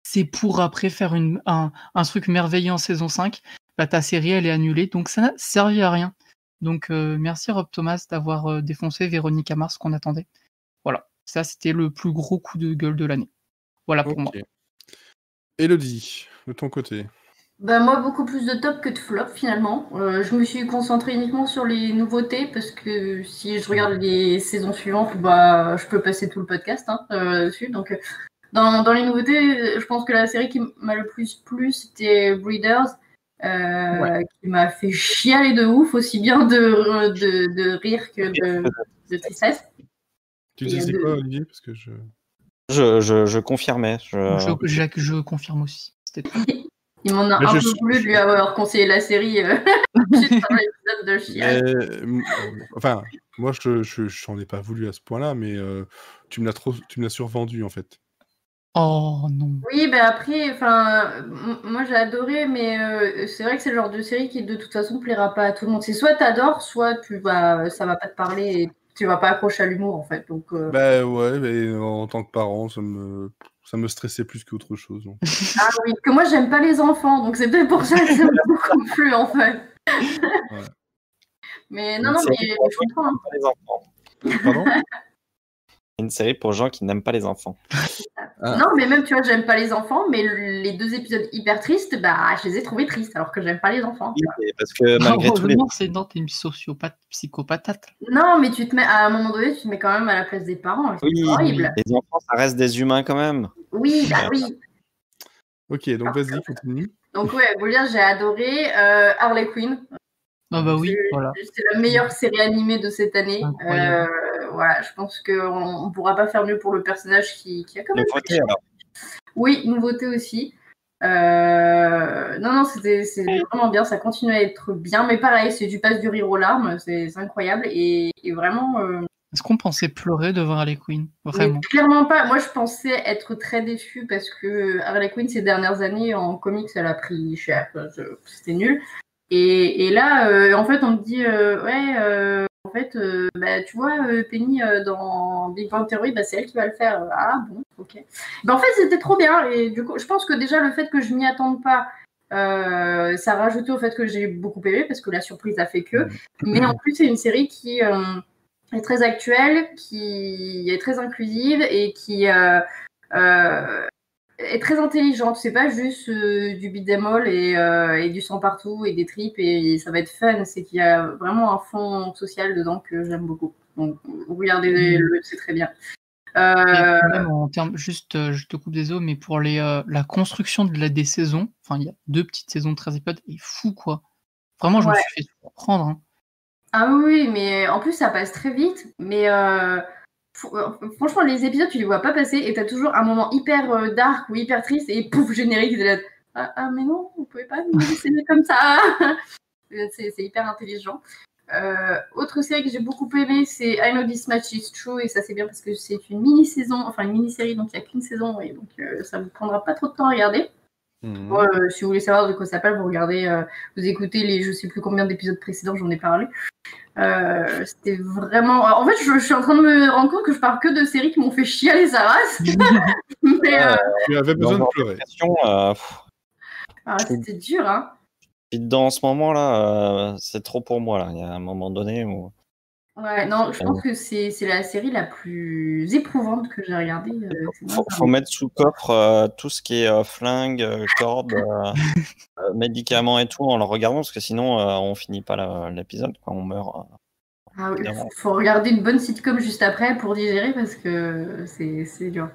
c'est pour après faire un truc merveilleux en saison 5. Bah, ta série elle est annulée, donc ça n'a servi à rien. Donc merci Rob Thomas d'avoir défoncé Véronica Mars qu'on attendait. Voilà, ça c'était le plus gros coup de gueule de l'année. Voilà pour moi. Élodie, de ton côté. Bah moi, beaucoup plus de top que de flop finalement. Je me suis concentrée uniquement sur les nouveautés parce que si je regarde les saisons suivantes, bah je peux passer tout le podcast dessus. Donc dans les nouveautés, je pense que la série qui m'a le plus plu, c'était Breeders, qui m'a fait chialer de ouf, aussi bien de rire que de tristesse. Tu disais quoi, Olivier? Parce que Je confirmais. Je confirme aussi. C'était très bien. Il m'en a un peu voulu de lui avoir conseillé la série juste par l'épisode de chial. Enfin, moi, je n'en ai pas voulu à ce point-là, mais tu me l'as survendu, en fait. Oh non. Oui, ben après, moi j'ai adoré, mais c'est vrai que c'est le genre de série qui de toute façon plaira pas à tout le monde. C'est soit t'adores, soit ça va pas te parler et tu vas pas accrocher à l'humour en fait. Donc. Bah ouais, mais en tant que parent, ça me stressait plus qu'autre chose. Donc. Ah oui, que moi j'aime pas les enfants, donc c'est peut-être pour ça que ça m'a beaucoup plu en fait. Ouais. Mais non, mais je comprends. Pas les enfants. Pardon? Une série pour gens qui n'aiment pas les enfants. Ah. Non, mais même, tu vois, j'aime pas les enfants, mais les 2 épisodes hyper tristes, bah, je les ai trouvés tristes, alors que j'aime pas les enfants. Oui, parce que malgré tout, c'est non, t'es une sociopathe, psychopathe. Non, mais tu te mets, à un moment donné, tu te mets quand même à la place des parents. C'est horrible. Les enfants, ça reste des humains quand même. Oui, bah oui. Ok, donc vas-y, continue. Donc ouais, Goliath, j'ai adoré. Harley Quinn. Ah bah oui, voilà. C'est la meilleure série animée de cette année. Voilà, je pense qu'on ne pourra pas faire mieux pour le personnage qui a quand même... Nouveauté, alors. Oui, nouveauté aussi. Non, c'est vraiment bien, ça continue à être bien, mais pareil, c'est du passe du rire aux larmes, c'est incroyable, et vraiment... Est-ce qu'on pensait pleurer devant Harley Quinn? Vraiment? Mais clairement pas. Moi, je pensais être très déçue parce que Harley Quinn, ces dernières années, en comics, elle a pris cher. C'était nul. Et là, en fait, on me dit, en fait, bah, tu vois, Penny, dans Big Bang Theory, bah, c'est elle qui va le faire. Ah bon, ok. Bah, en fait, c'était trop bien. Et du coup, je pense que déjà, le fait que je m'y attende pas, ça a rajouté au fait que j'ai beaucoup aimé parce que la surprise a fait que. Mais en plus, c'est une série qui est très actuelle, qui est très inclusive et qui est très intelligente. C'est pas juste du beat'em all et du sang partout et des tripes et ça va être fun. C'est qu'il y a vraiment un fond social dedans que j'aime beaucoup. Donc regardez-le, c'est très bien. Même en termes, juste, je te coupe des os, mais pour la construction des saisons, enfin il y a 2 petites saisons de 13 épisodes, est fou quoi. Vraiment, je me suis fait surprendre. Hein. Ah oui, mais en plus ça passe très vite. Mais franchement, les épisodes, tu les vois pas passer et t'as toujours un moment hyper dark ou hyper triste et pouf, générique. Ah mais non, vous pouvez pas nous laisser comme ça. C'est hyper intelligent. Autre série que j'ai beaucoup aimée, c'est I Know This Much Is True, et ça c'est bien parce que c'est une mini-saison, enfin une mini-série, donc il n'y a qu'une saison, et donc ça vous prendra pas trop de temps à regarder. Si vous voulez savoir de quoi ça parle, vous regardez, vous écoutez je sais plus combien d'épisodes précédents, j'en ai parlé. C'était vraiment... En fait, je suis en train de me rendre compte que je parle que de séries qui m'ont fait chialer sa race. Mais, tu avais besoin de pleurer. C'était dur, hein. Dans ce moment-là, c'est trop pour moi. Là. Il y a un moment donné où... Ouais, non, je pense que c'est la série la plus éprouvante que j'ai regardée. Faut mettre sous coffre tout ce qui est flingue, corde, médicaments et tout en le regardant, parce que sinon on finit pas l'épisode quand on meurt. Ah oui, faut regarder une bonne sitcom juste après pour digérer parce que c'est dur.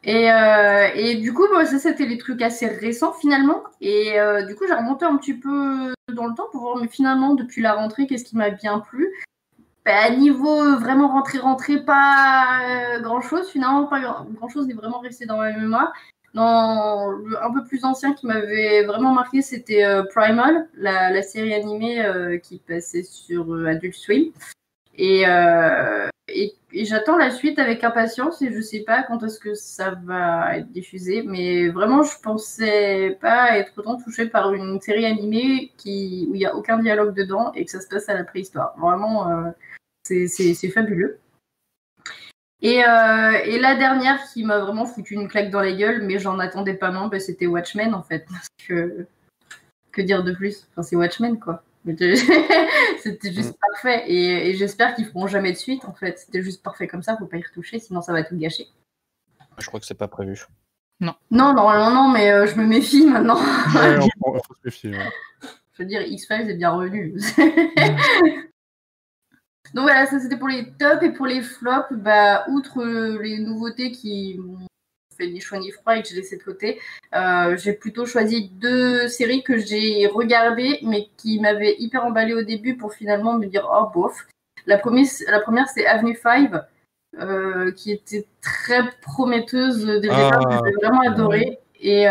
Et du coup, ça c'était les trucs assez récents finalement. Et du coup, j'ai remonté un petit peu dans le temps pour voir, mais finalement, depuis la rentrée, qu'est-ce qui m'a bien plu. À niveau vraiment rentré, pas grand-chose. Finalement, pas grand-chose n'est vraiment resté dans ma mémoire. Un peu plus ancien qui m'avait vraiment marqué, c'était Primal, la série animée qui passait sur Adult Swim. Et j'attends la suite avec impatience et je sais pas quand est-ce que ça va être diffusé, mais vraiment je pensais pas être autant touchée par une série animée où il y a aucun dialogue dedans et que ça se passe à la préhistoire. Vraiment, c'est fabuleux. Et la dernière qui m'a vraiment foutu une claque dans la gueule, mais j'en attendais pas moins, c'était Watchmen en fait. Parce que dire de plus? Enfin, c'est Watchmen quoi. C'était juste parfait. Et j'espère qu'ils feront jamais de suite en fait. C'était juste parfait comme ça, faut pas y retoucher, sinon ça va tout gâcher. Je crois que c'est pas prévu. Non, normalement non, mais je me méfie maintenant. Ouais, faut se méfier. Ouais. Je veux dire, X-Files est bien revenu. Donc voilà, ça c'était pour les tops et pour les flops, outre les nouveautés qui m'ont fait ni chaud ni froid et que j'ai laissé de côté, j'ai plutôt choisi 2 séries que j'ai regardées mais qui m'avaient hyper emballé au début pour finalement me dire oh bof. La première c'est Avenue 5, qui était très prometteuse dès le départ, que j'ai vraiment adoré. Et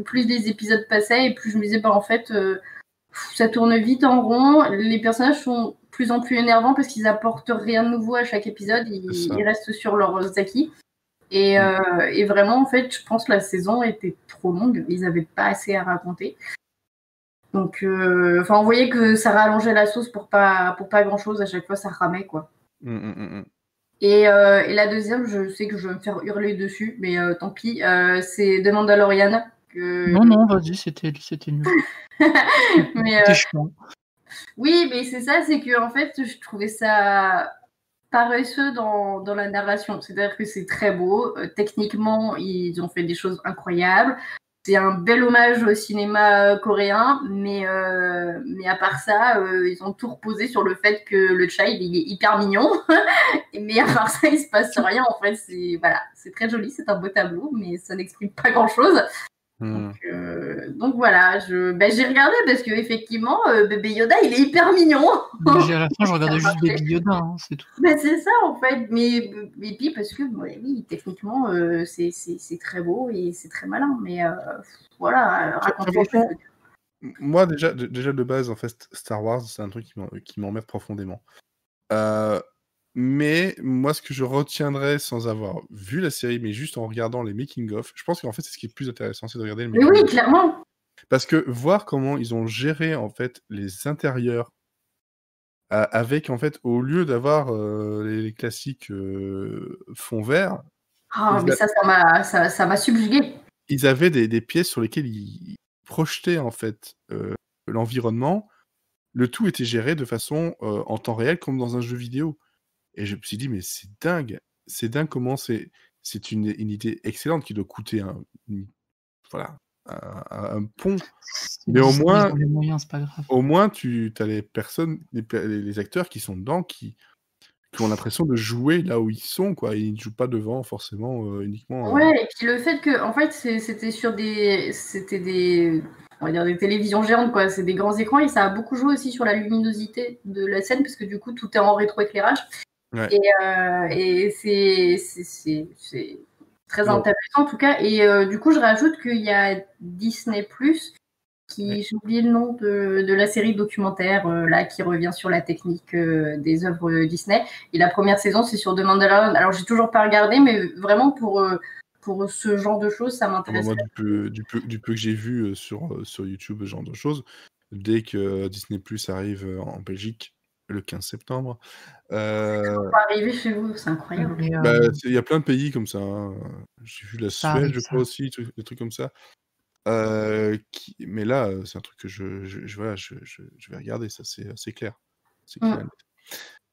plus les épisodes passaient et plus je me disais en fait ça tourne vite en rond, les personnages sont de plus en plus énervants parce qu'ils apportent rien de nouveau à chaque épisode, ils restent sur leurs acquis. Et vraiment, en fait, je pense que la saison était trop longue, ils n'avaient pas assez à raconter. Donc, on voyait que ça rallongeait la sauce pour pas grand-chose, à chaque fois ça ramait, quoi. Et la deuxième, je sais que je vais me faire hurler dessus, mais tant pis, c'est The Mandalorian. Non, vas-y, c'était nul. C'était chiant. Oui, mais c'est ça, c'est que en fait, je trouvais ça paresseux dans la narration. C'est-à-dire que c'est très beau. Techniquement, ils ont fait des choses incroyables. C'est un bel hommage au cinéma coréen, mais à part ça, ils ont tout reposé sur le fait que le child il est hyper mignon. Mais à part ça, il se passe rien. En fait, c'est très joli, c'est un beau tableau, mais ça n'exprime pas grand-chose. Donc voilà, j'ai regardé parce que effectivement, bébé Yoda, il est hyper mignon. À la fin, je regardais juste Baby Yoda, hein, c'est tout. C'est ça en fait, mais puis parce que oui, techniquement, c'est très beau et c'est très malin, mais voilà, raconter. Moi déjà de base en fait, Star Wars, c'est un truc qui m'emmerde profondément. Mais moi, ce que je retiendrai sans avoir vu la série, mais juste en regardant les making-of, je pense qu'en fait, c'est ce qui est plus intéressant, c'est de regarder les making-of. Mais oui, clairement. Parce que voir comment ils ont géré, en fait, les intérieurs, avec, en fait, au lieu d'avoir les classiques fond vert... mais ça m'a subjugué. Ils avaient des pièces sur lesquelles ils projetaient, en fait, l'environnement. Le tout était géré de façon en temps réel, comme dans un jeu vidéo. Et je me suis dit, mais c'est dingue comment c'est une idée excellente qui doit coûter un pont. Mais au moins, les moyens, c'est pas grave. Au moins, tu as les personnes, les acteurs qui sont dedans, qui ont l'impression de jouer là où ils sont, quoi. Ils ne jouent pas devant forcément uniquement. Ouais, et puis le fait que, en fait, c'était sur des on va dire des télévisions géantes, quoi. C'est des grands écrans et ça a beaucoup joué aussi sur la luminosité de la scène parce que du coup, tout est en rétroéclairage. Ouais. Et c'est très intéressant en tout cas. Et du coup, je rajoute qu'il y a Disney+, j'ai oublié le nom de la série documentaire là qui revient sur la technique des œuvres Disney. Et la première saison, c'est sur The Mandalorian. Alors, j'ai toujours pas regardé, mais vraiment pour ce genre de choses, ça m'intéresse. Moi, du peu que j'ai vu sur YouTube, ce genre de choses, dès que Disney+ arrive en Belgique le 15 septembre. Ça va arriver chez vous, c'est incroyable. Il y a plein de pays comme ça. Hein. J'ai vu la Suède, je crois aussi, des trucs comme ça. Mais là, c'est un truc que je vais regarder, ça c'est clair. C'est clair.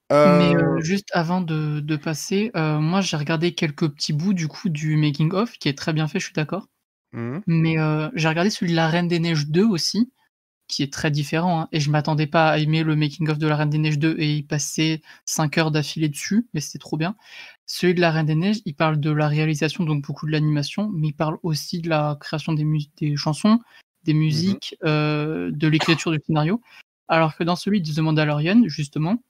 Mais juste avant de passer, moi j'ai regardé quelques petits bouts du coup du making of qui est très bien fait, je suis d'accord. Mais j'ai regardé celui de La Reine des Neiges 2 aussi, qui est très différent, hein, et je m'attendais pas à aimer le making of de La Reine des Neiges 2 et y passer 5 heures d'affilée dessus, mais c'était trop bien. Celui de La Reine des Neiges, il parle de la réalisation, donc beaucoup de l'animation, mais il parle aussi de la création des chansons, des musiques, de l'écriture du scénario. Alors que dans celui de The Mandalorian, justement,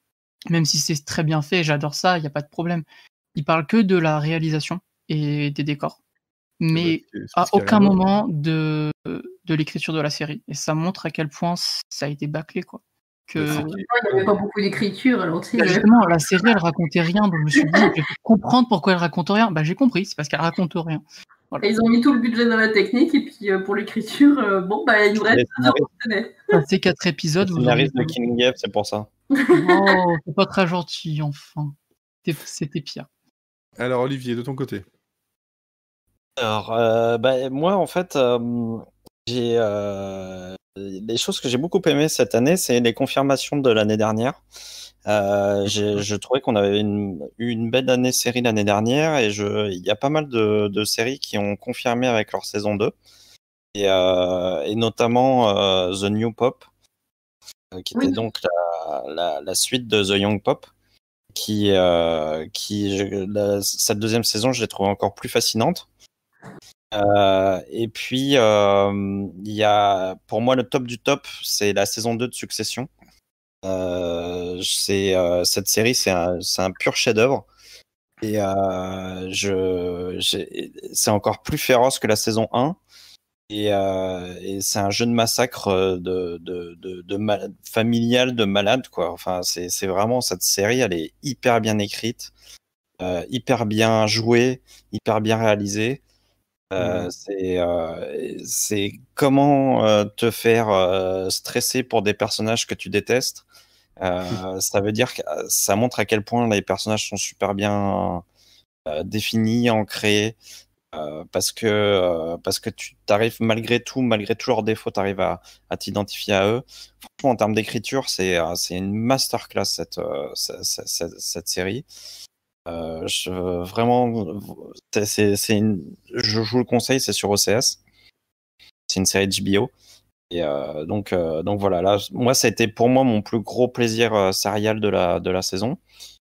même si c'est très bien fait, j'adore ça, il n'y a pas de problème, il parle que de la réalisation et des décors. Mais à aucun moment de l'écriture de la série. Et ça montre à quel point ça a été bâclé, quoi. que C'est Il n'y avait pas beaucoup d'écriture, alors tu sais. justement la série elle racontait rien, donc je me suis dit je vais comprendre pourquoi elle raconte rien. Bah j'ai compris, c'est parce qu'elle raconte rien. Et ils ont mis tout le budget dans la technique, et puis pour l'écriture, il nous reste Les 2 euros de télé. Passé 4 épisodes, Le vous auriez scénariste de Killing Eve, c'est pour ça. Oh, c'est pas très gentil, enfin. C'était pire. Alors, Olivier, de ton côté. Alors, moi, en fait, j'ai les choses que j'ai beaucoup aimées cette année, c'est les confirmations de l'année dernière. Je trouvais qu'on avait eu une belle année série l'année dernière et il y a pas mal de séries qui ont confirmé avec leur saison 2 et notamment The New Pop, qui était Oui. donc la suite de The Young Pop, cette deuxième saison, je l'ai trouvée encore plus fascinante. Et puis, il y a, pour moi, le top du top, c'est la saison 2 de Succession. Cette série, c'est un pur chef-d'œuvre. Et c'est encore plus féroce que la saison 1. Et c'est un jeu de massacre familial de malade, quoi. Enfin, c'est vraiment, cette série, elle est hyper bien écrite, hyper bien jouée, hyper bien réalisée. C'est comment te faire stresser pour des personnages que tu détestes. Ça veut dire que ça montre à quel point les personnages sont super bien définis, ancrés, parce que tu t'arrives malgré tout, malgré tous leurs défauts, tu arrives à t'identifier à eux. Franchement, en termes d'écriture, c'est une masterclass cette série. Vraiment, je vous le conseille, c'est sur OCS. C'est une série de HBO. Et donc voilà, là, moi, ça a été pour moi mon plus gros plaisir serial de la saison.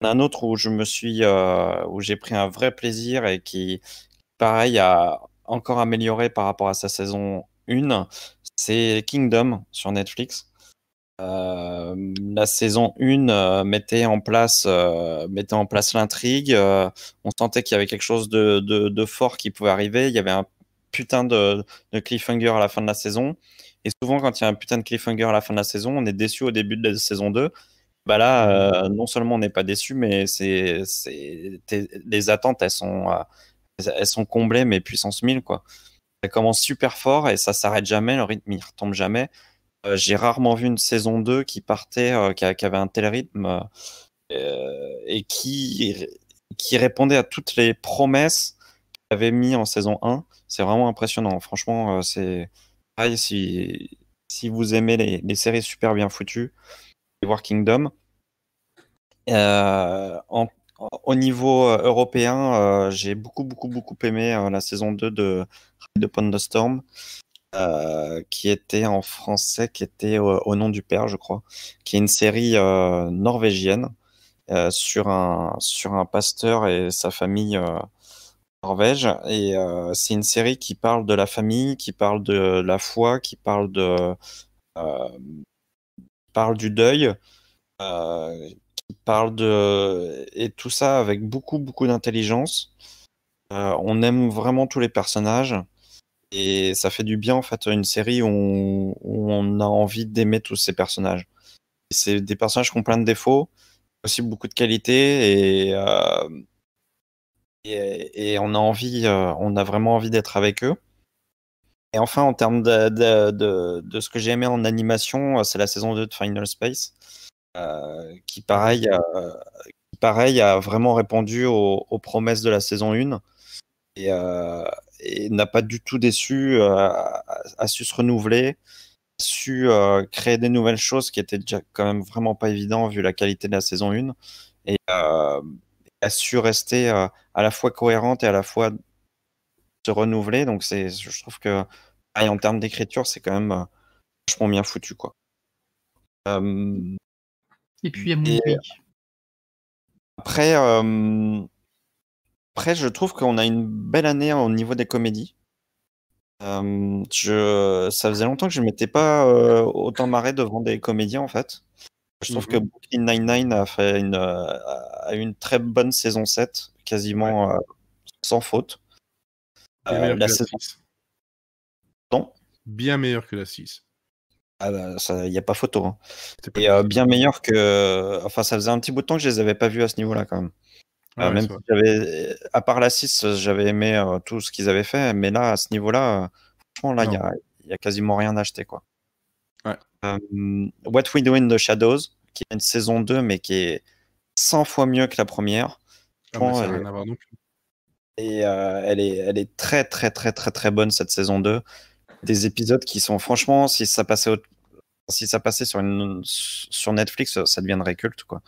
Il y en a un autre où où j'ai pris un vrai plaisir et qui, pareil, a encore amélioré par rapport à sa saison 1. C'est Kingdom sur Netflix. La saison 1 mettait en place l'intrigue. On sentait qu'il y avait quelque chose de fort qui pouvait arriver. Il y avait un putain de cliffhanger à la fin de la saison. Et souvent, quand il y a un putain de cliffhanger à la fin de la saison, on est déçu au début de la saison 2. Bah là, non seulement on n'est pas déçu, mais les attentes, elles sont comblées, mais puissance 1000, quoi. Ça commence super fort et ça s'arrête jamais, le rythme il retombe jamais. J'ai rarement vu une saison 2 qui partait, qui avait un tel rythme et qui répondait à toutes les promesses qu'il avait mis en saison 1. C'est vraiment impressionnant. Franchement, c'est pareil, si vous aimez les séries super bien foutues, allez voir Kingdom. Au niveau européen, j'ai beaucoup aimé la saison 2 de Ride Upon the Storm. Qui était en français, qui était au nom du père, je crois, qui est une série norvégienne sur un pasteur et sa famille Norvège. Et c'est une série qui parle de la famille, qui parle de la foi, qui euh, parle du deuil, qui parle et tout ça avec beaucoup d'intelligence. On aime vraiment tous les personnages. Et ça fait du bien, en fait, une série où on a envie d'aimer tous ces personnages. Et c'est des personnages qui ont plein de défauts, aussi beaucoup de qualités, et on a vraiment envie d'être avec eux. Et enfin, en termes de ce que j'ai aimé en animation, c'est la saison 2 de Final Space, qui, pareil, a vraiment répondu aux promesses de la saison 1. Et n'a pas du tout déçu, a su se renouveler, a su créer des nouvelles choses qui étaient déjà quand même vraiment pas évident vu la qualité de la saison 1, et a su rester à la fois cohérente et à la fois se renouveler. Donc je trouve que pareil, en termes d'écriture, c'est quand même vachement bien foutu, quoi. Et puis il y a Moonbreak. Après, je trouve qu'on a une belle année au niveau des comédies. Ça faisait longtemps que je ne m'étais pas autant marré devant des comédies, en fait. Je trouve que Brooklyn Nine-Nine a eu une très bonne saison 7, quasiment sans faute. Bien meilleur que la saison... 6. Pardon ? Bien meilleur que la 6. Ah bah, ça, y a pas photo. Hein. C'était pas Et difficile. bien meilleur que. Enfin, ça faisait un petit bout de temps que je les avais pas vus à ce niveau-là quand même. Ah ouais, Même c'est si vrai. à part la 6, j'avais aimé tout ce qu'ils avaient fait, mais là, à ce niveau-là, franchement, là, Non. y a quasiment rien à acheter, quoi. Ouais. What We Do in the Shadows, qui est une saison 2, mais qui est 100 fois mieux que la première. Ah, mais Franchement, ça n'a rien à voir non plus. et elle est très, très, très, très, très bonne, cette saison 2. Des épisodes qui sont, franchement, si ça passait sur Netflix, ça deviendrait culte, quoi.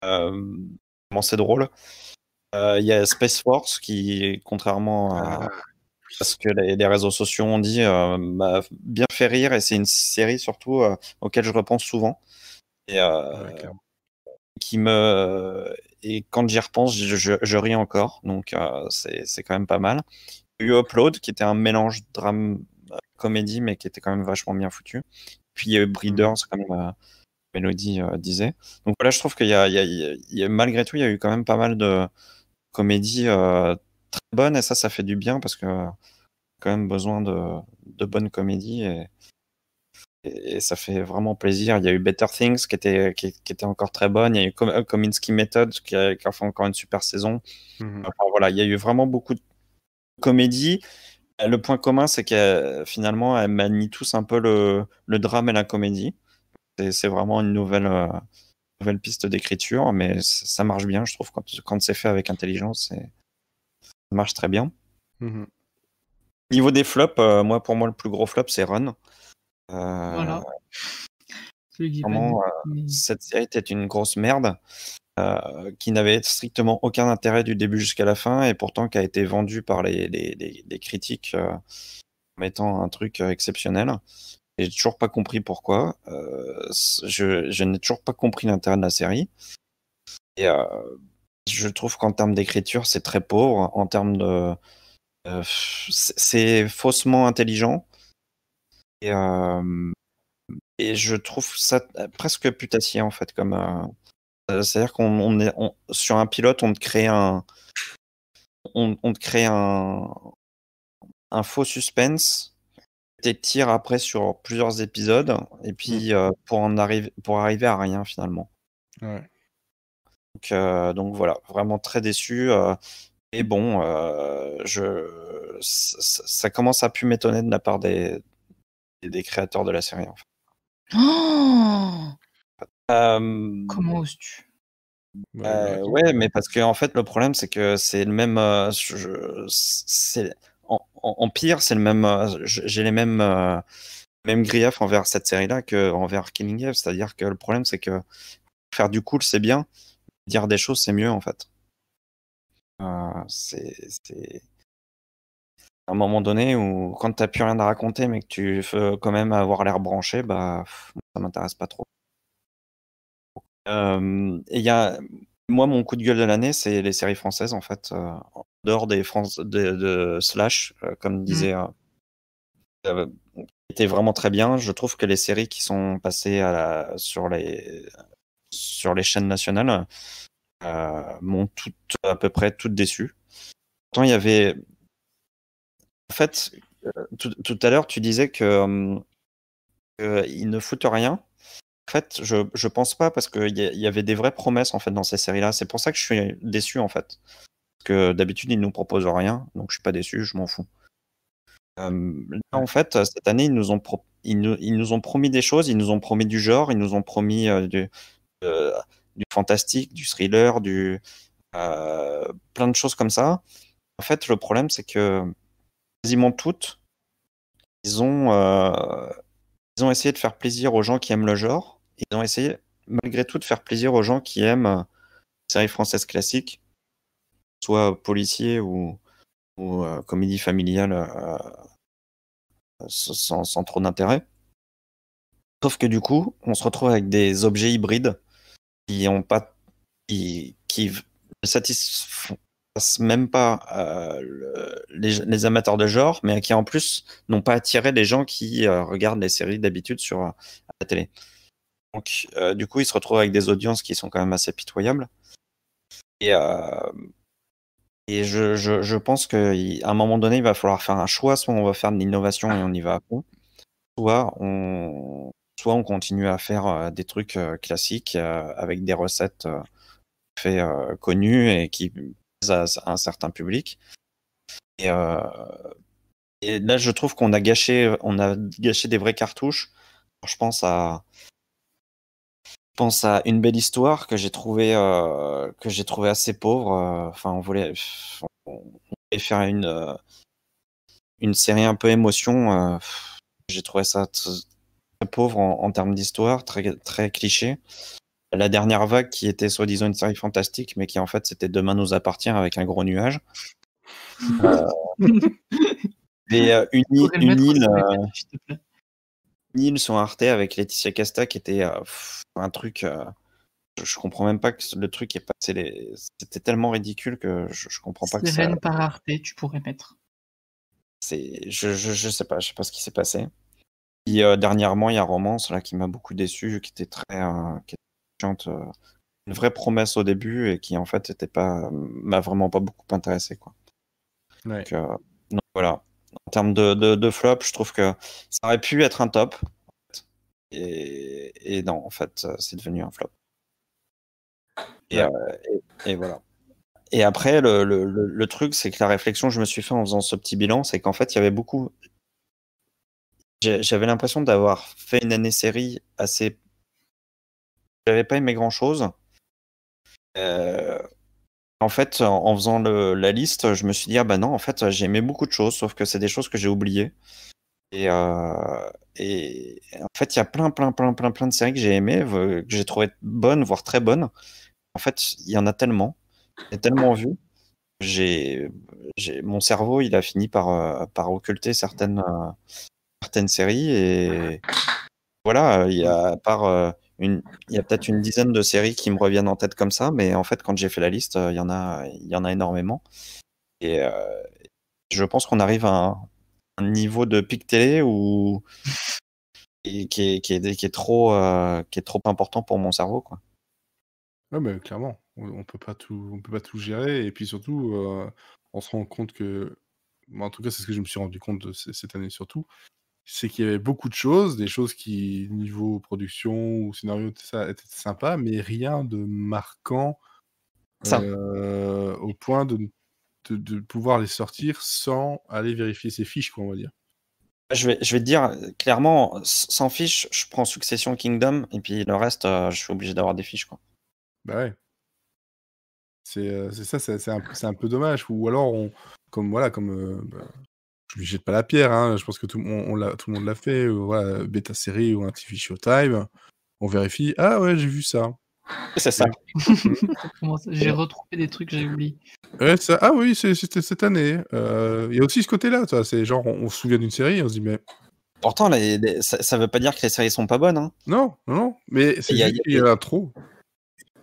Comment c'est drôle. Il y a Space Force qui, contrairement Ah, à ce que les réseaux sociaux ont dit, m'a bien fait rire et c'est une série surtout auquel je repense souvent et ouais, clairement. qui me et quand j'y repense, je ris encore, donc c'est quand même pas mal. Il y a eu Upload qui était un mélange drame comédie mais qui était quand même vachement bien foutu. Puis il y a eu Breeders comme Mélodie disait. Donc voilà, je trouve malgré tout, il y a eu quand même pas mal de comédies très bonnes et ça fait du bien parce que quand même besoin de bonnes comédies et ça fait vraiment plaisir. Il y a eu Better Things qui était encore très bonne. Il y a eu Kominsky Method qui a fait encore une super saison. Mhm. Enfin, voilà, il y a eu vraiment beaucoup de comédies. Le point commun, c'est que finalement, elles manient tous un peu le drame et la comédie. C'est vraiment une nouvelle piste d'écriture, mais ça marche bien, je trouve, quand c'est fait avec intelligence, ça marche très bien. Mhm. Niveau des flops, pour moi, le plus gros flop, c'est Run. Voilà. Celui que j'ai pas vu. Vraiment, Mais... cette série était une grosse merde qui n'avait strictement aucun intérêt du début jusqu'à la fin et pourtant qui a été vendue par les critiques comme étant un truc exceptionnel. Et j'ai toujours pas compris pourquoi. Je n'ai toujours pas compris l'intérêt de la série. Et je trouve qu'en termes d'écriture, c'est très pauvre. En termes de. C'est faussement intelligent. Et, euh, et je trouve ça presque putassier, en fait. C'est-à-dire sur un pilote, on te crée un faux suspense. T'étires après sur plusieurs épisodes. Et puis, pour arriver à rien, finalement. Ouais. Donc voilà, vraiment très déçu. Et bon, ça commence à plus m'étonner de la part des créateurs de la série. En fait. Oh Euh, Comment oses-tu? Ouais, bah, attends. ouais, mais parce que en fait, le problème, c'est que c'est le même. En pire, c'est le même. J'ai les mêmes griefs envers cette série-là qu'envers Killing Eve. C'est-à-dire que le problème, c'est que faire du cool, c'est bien. Dire des choses, c'est mieux, en fait. C'est à un moment donné où quand t'as plus rien à raconter mais que tu veux quand même avoir l'air branché, bah ça m'intéresse pas trop. Et moi mon coup de gueule de l'année c'est les séries françaises en fait, en dehors de Slash comme disait euh, qui était vraiment très bien. Je trouve que les séries qui sont passées sur les chaînes nationales m'ont à peu près toutes déçu. Pourtant il y avait en fait tout à l'heure tu disais que ils ne foutent rien. En fait, je pense pas parce qu'il y avait des vraies promesses en fait dans ces séries-là. C'est pour ça que je suis déçu en fait. Parce que d'habitude ils nous proposent rien, donc je suis pas déçu, je m'en fous. Là en fait, cette année ils nous ont promis des choses, ils nous ont promis du genre, ils nous ont promis euh, du fantastique, du thriller, plein de choses comme ça. En fait, le problème c'est que quasiment toutes, ils ont euh, ils ont essayé de faire plaisir aux gens qui aiment le genre. Ils ont essayé, malgré tout, de faire plaisir aux gens qui aiment les séries françaises classiques, soit policiers ou comédie familiale sans trop d'intérêt. Sauf que du coup, on se retrouve avec des objets hybrides qui ont pas, qui ne satisfont même pas les amateurs de genre, mais qui en plus n'ont pas attiré les gens qui regardent les séries d'habitude sur la télé. Donc, du coup, ils se retrouvent avec des audiences qui sont quand même assez pitoyables. Et, je pense qu'à un moment donné, il va falloir faire un choix. Soit on va faire de l'innovation et on y va à fond. soit on continue à faire des trucs classiques avec des recettes faits connues et qui plaisent à un certain public. Et là, je trouve qu'on a gâché des vraies cartouches. Je pense à Une belle histoire que j'ai trouvé assez pauvre. Enfin, on voulait faire une série un peu émotion. J'ai trouvé ça très pauvre en termes d'histoire, très très cliché. La dernière vague qui était soi-disant une série fantastique, mais qui en fait c'était Demain nous appartient avec un gros nuage. Et une île sur Arte avec Laetitia Casta qui était un truc. Je comprends même pas que le truc est passé. C'était tellement ridicule que je comprends pas que ça. Sirène par Arte, tu pourrais mettre. Je sais pas ce qui s'est passé. Et dernièrement, il y a Romance là qui m'a beaucoup déçu, qui était chiante, une vraie promesse au début et qui en fait m'a vraiment pas beaucoup intéressé quoi. Ouais. Donc voilà. En termes de flop, je trouve que ça aurait pu être un top. Et non, en fait, c'est devenu un flop. Et voilà. Et après, le truc, c'est que la réflexion que je me suis fait en faisant ce petit bilan, c'est qu'en fait, il y avait beaucoup. J'avais l'impression d'avoir fait une année série assez. J'avais pas aimé grand-chose. En fait, en faisant la liste, je me suis dit, ah bah non, en fait, j'ai aimé beaucoup de choses, sauf que c'est des choses que j'ai oubliées. Et en fait, il y a plein de séries que j'ai aimées, que j'ai trouvées bonnes, voire très bonnes. En fait, il y en a tellement. J'ai tellement vu. Mon cerveau, il a fini par occulter certaines séries. Et voilà, il y a peut-être une dizaine de séries qui me reviennent en tête comme ça. Mais en fait, quand j'ai fait la liste, il y en a énormément. Et je pense qu'on arrive à un niveau de pic télé qui est trop important pour mon cerveau, quoi. Ouais, mais clairement, on peut pas tout gérer et puis surtout, on se rend compte que moi, en tout cas, c'est ce que je me suis rendu compte de cette année surtout, c'est qu'il y avait beaucoup de choses, des choses qui, niveau production ou scénario, tout ça, étaient sympas, mais rien de marquant, Ça. au point de pouvoir les sortir sans aller vérifier ses fiches, quoi, on va dire. Je vais te dire clairement, sans fiche, je prends Succession Kingdom et puis le reste, je suis obligé d'avoir des fiches, quoi. Bah ouais. C'est ça, c'est un peu dommage. Ou alors je lui jette pas la pierre, hein, je pense que tout le monde l'a fait, voilà, bêta série ou un TV Showtime, on vérifie: «Ah ouais, j'ai vu ça». C'est ça. J'ai retrouvé des trucs que j'ai oubliés. Ouais, ça «Ah oui, c'était cette année». Il y a aussi ce côté-là, tu vois? C'est genre on se souvient d'une série et on se dit: «Mais» Pourtant, ça veut pas dire que les séries sont pas bonnes, hein. non, mais c'est Il y a juste qu'il y en a trop.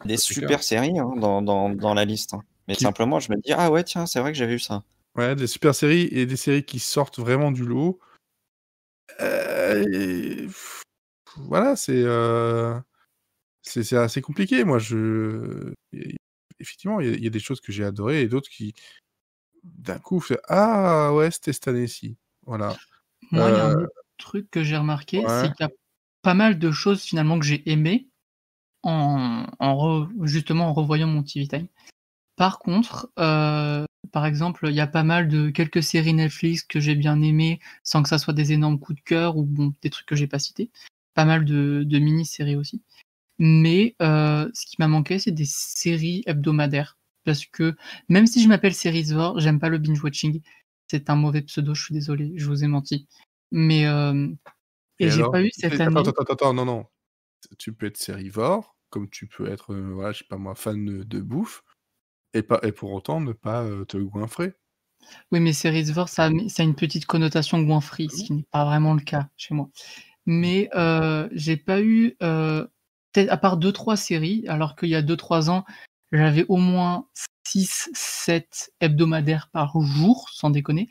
des Ça, c'est clair. super séries, hein, dans la liste, hein. Mais Qui simplement, je me dis: «Ah ouais, tiens, c'est vrai que j'ai vu ça». Ouais, des super séries et des séries qui sortent vraiment du lot. Et voilà, c'est assez compliqué. Moi, effectivement, il y a des choses que j'ai adorées et d'autres qui, d'un coup, fait: «Ah ouais, c'était cette année-ci». Voilà. Moi, il y a un autre truc que j'ai remarqué, c'est Ouais. qu'il y a pas mal de choses finalement que j'ai aimées justement en revoyant mon TV Time. Par contre, par exemple, il y a pas mal de quelques séries Netflix que j'ai bien aimées, sans que ça soit des énormes coups de cœur ou bon, des trucs que j'ai pas cités. Pas mal de mini-séries aussi. Mais ce qui m'a manqué, c'est des séries hebdomadaires. Parce que même si je m'appelle Seriesvore, j'aime pas le binge-watching. C'est un mauvais pseudo, je suis désolé, je vous ai menti. Mais Et et j'ai alors? pas eu cette année. Attends, non. Tu peux être sérivore, comme tu peux être, voilà, je sais pas moi, fan de bouffe et pour autant ne pas, te goinfrer. Oui, mais Seriesvore, ça a une petite connotation goinfree, ce qui n'est pas vraiment le cas chez moi. Mais j'ai pas eu, peut-être à part 2-3 séries, alors qu'il y a 2-3 ans, j'avais au moins 6-7 hebdomadaires par jour, sans déconner.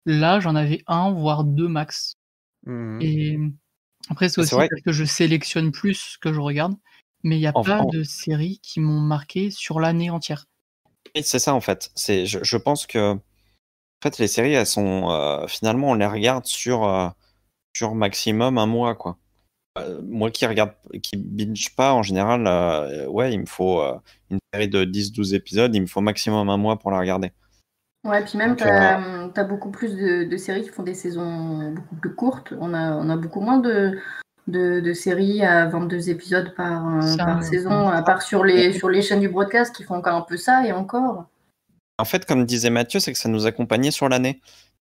Là, j'en avais 1 voire 2 max. Mmh. Et après, c'est C'est aussi vrai. parce que je sélectionne plus ce que je regarde, mais il y a En pas en de séries qui m'ont marqué sur l'année entière. Oui, c'est ça, en fait. Je pense que, en fait, les séries, elles sont, finalement, on les regarde sur, sur maximum un mois, quoi. Moi qui binge pas, en général, ouais, il me faut une série de 10-12 épisodes, il me faut maximum un mois pour la regarder. Ouais, puis même, Donc, t'as beaucoup plus de séries qui font des saisons beaucoup plus courtes. On a beaucoup moins de séries à 22 épisodes par saison, à part sur les chaînes du broadcast qui font encore un peu ça, et encore. En fait, comme disait Mathieu, c'est que ça nous accompagnait sur l'année.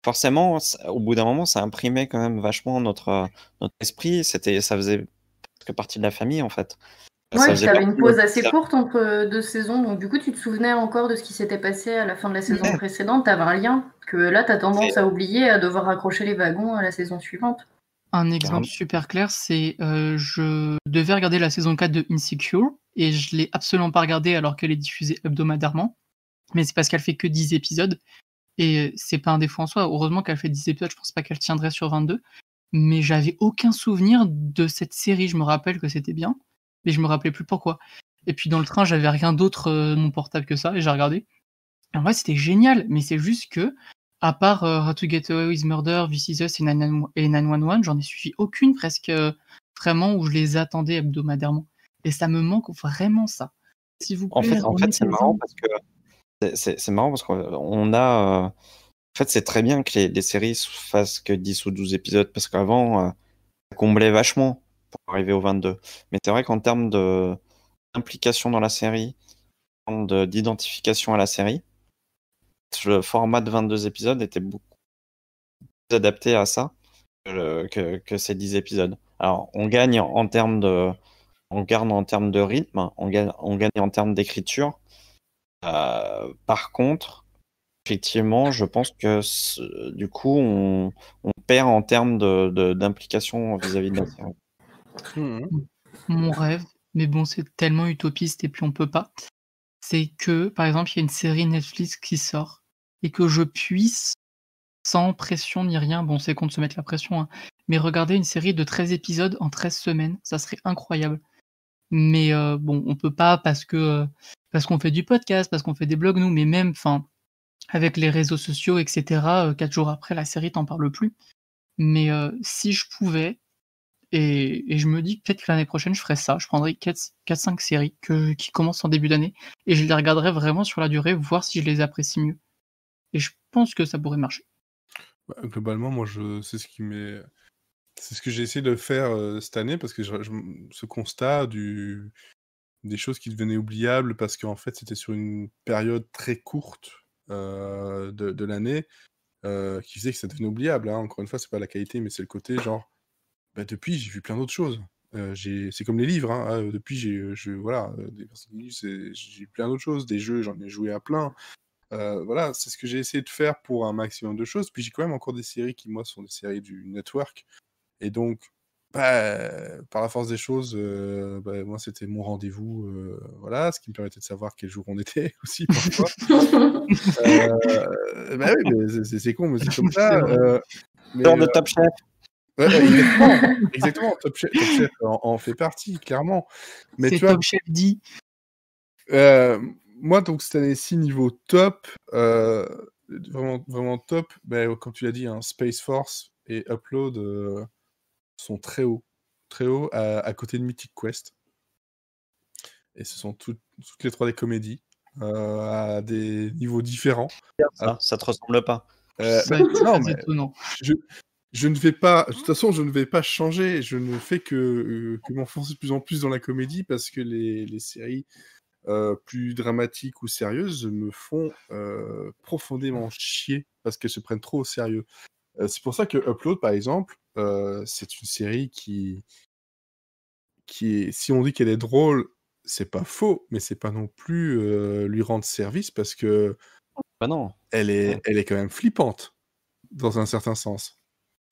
Forcément, au bout d'un moment, ça imprimait quand même vachement notre esprit. Ça faisait presque partie de la famille, en fait. Ouais, Ça puis faisait t'avais une partie pause de- assez courte entre 2 saisons, donc du coup, tu te souvenais encore de ce qui s'était passé à la fin de la saison Ouais. précédente, t'avais un lien que là, t'as tendance à oublier, à devoir raccrocher les wagons à la saison suivante. Un exemple super clair, c'est je devais regarder la saison 4 de Insecure et je l'ai absolument pas regardée alors qu'elle est diffusée hebdomadairement. Mais c'est parce qu'elle fait que 10 épisodes et c'est pas un défaut en soi. Heureusement qu'elle fait 10 épisodes, je pense pas qu'elle tiendrait sur 22. Mais j'avais aucun souvenir de cette série. Je me rappelle que c'était bien, mais je me rappelais plus pourquoi. Et puis dans le train, j'avais rien d'autre mon portable que ça et j'ai regardé. Et en vrai, c'était génial, mais c'est juste que à part How to Get Away with Murder, This Is Us et 911, j'en ai suivi aucune presque vraiment où je les attendais hebdomadairement. Et ça me manque vraiment ça. S'il vous plaît, En fait, c'est marrant parce que c'est marrant parce qu'on a. En fait, c'est très bien que les séries fassent que 10 ou 12 épisodes parce qu'avant, ça comblait vachement pour arriver au 22. Mais c'est vrai qu'en termes d'implication dans la série, en termes d'identification à la série, le format de 22 épisodes était beaucoup plus adapté à ça que ces 10 épisodes. Alors, on gagne en termes de rythme, on gagne en termes d'écriture. Par contre, effectivement, je pense que du coup, on perd en termes d'implication vis-à-vis de la série. Mon rêve, mais bon, c'est tellement utopiste et puis on peut pas, c'est que, par exemple, il y a une série Netflix qui sort et que je puisse, sans pression ni rien, bon, c'est con de se mettre la pression, hein, mais regarder une série de 13 épisodes en 13 semaines, ça serait incroyable. Mais bon, on peut pas parce qu'on fait du podcast, parce qu'on fait des blogs nous, mais même, enfin, avec les réseaux sociaux, etc. 4 jours après, la série t'en parle plus. Mais si je pouvais, et je me dis que peut-être que l'année prochaine je ferais ça, je prendrais 4-5 séries qui commencent en début d'année et je les regarderais vraiment sur la durée, voir si je les apprécie mieux. Et je pense que ça pourrait marcher. Bah, globalement, moi, c'est ce que j'ai essayé de faire cette année parce que ce constat des choses qui devenaient oubliables parce qu'en fait, c'était sur une période très courte de l'année qui faisait que ça devenait oubliable. Hein. Encore une fois, c'est pas la qualité, mais c'est le côté genre, bah, depuis, j'ai vu plein d'autres choses. C'est comme les livres. Hein. Depuis, voilà, des personnes j'ai plein d'autres choses. Des jeux, j'en ai joué à plein. Voilà, c'est ce que j'ai essayé de faire pour un maximum de choses. Puis j'ai quand même encore des séries qui, moi, sont des séries du network. Et donc, bah, par la force des choses, bah, moi, c'était mon rendez-vous. Voilà, ce qui me permettait de savoir quel jour on était aussi, parfois. Bah oui, mais c'est con, mais c'est comme ça. Genre de Top Chef. Ouais, exactement. Top Chef en fait partie, clairement. Mais c'est tu vois, Top Chef dit. moi, donc, cette année-ci, niveau top, vraiment, vraiment top, bah, comme tu l'as dit, hein, Space Force et Upload sont très hauts à côté de Mythic Quest. Et ce sont toutes les trois des comédies à des niveaux différents. Ça te ressemble pas. Ça va être non, très mais étonnant. je ne vais pas, de toute façon, je ne vais pas changer. Je ne fais que m'enfoncer de plus en plus dans la comédie parce que les séries plus dramatiques ou sérieuses me font profondément chier parce qu'elles se prennent trop au sérieux. C'est pour ça que Upload, par exemple, c'est une série qui est, si on dit qu'elle est drôle, c'est pas faux, mais c'est pas non plus lui rendre service parce que Bah non. elle est quand même flippante dans un certain sens,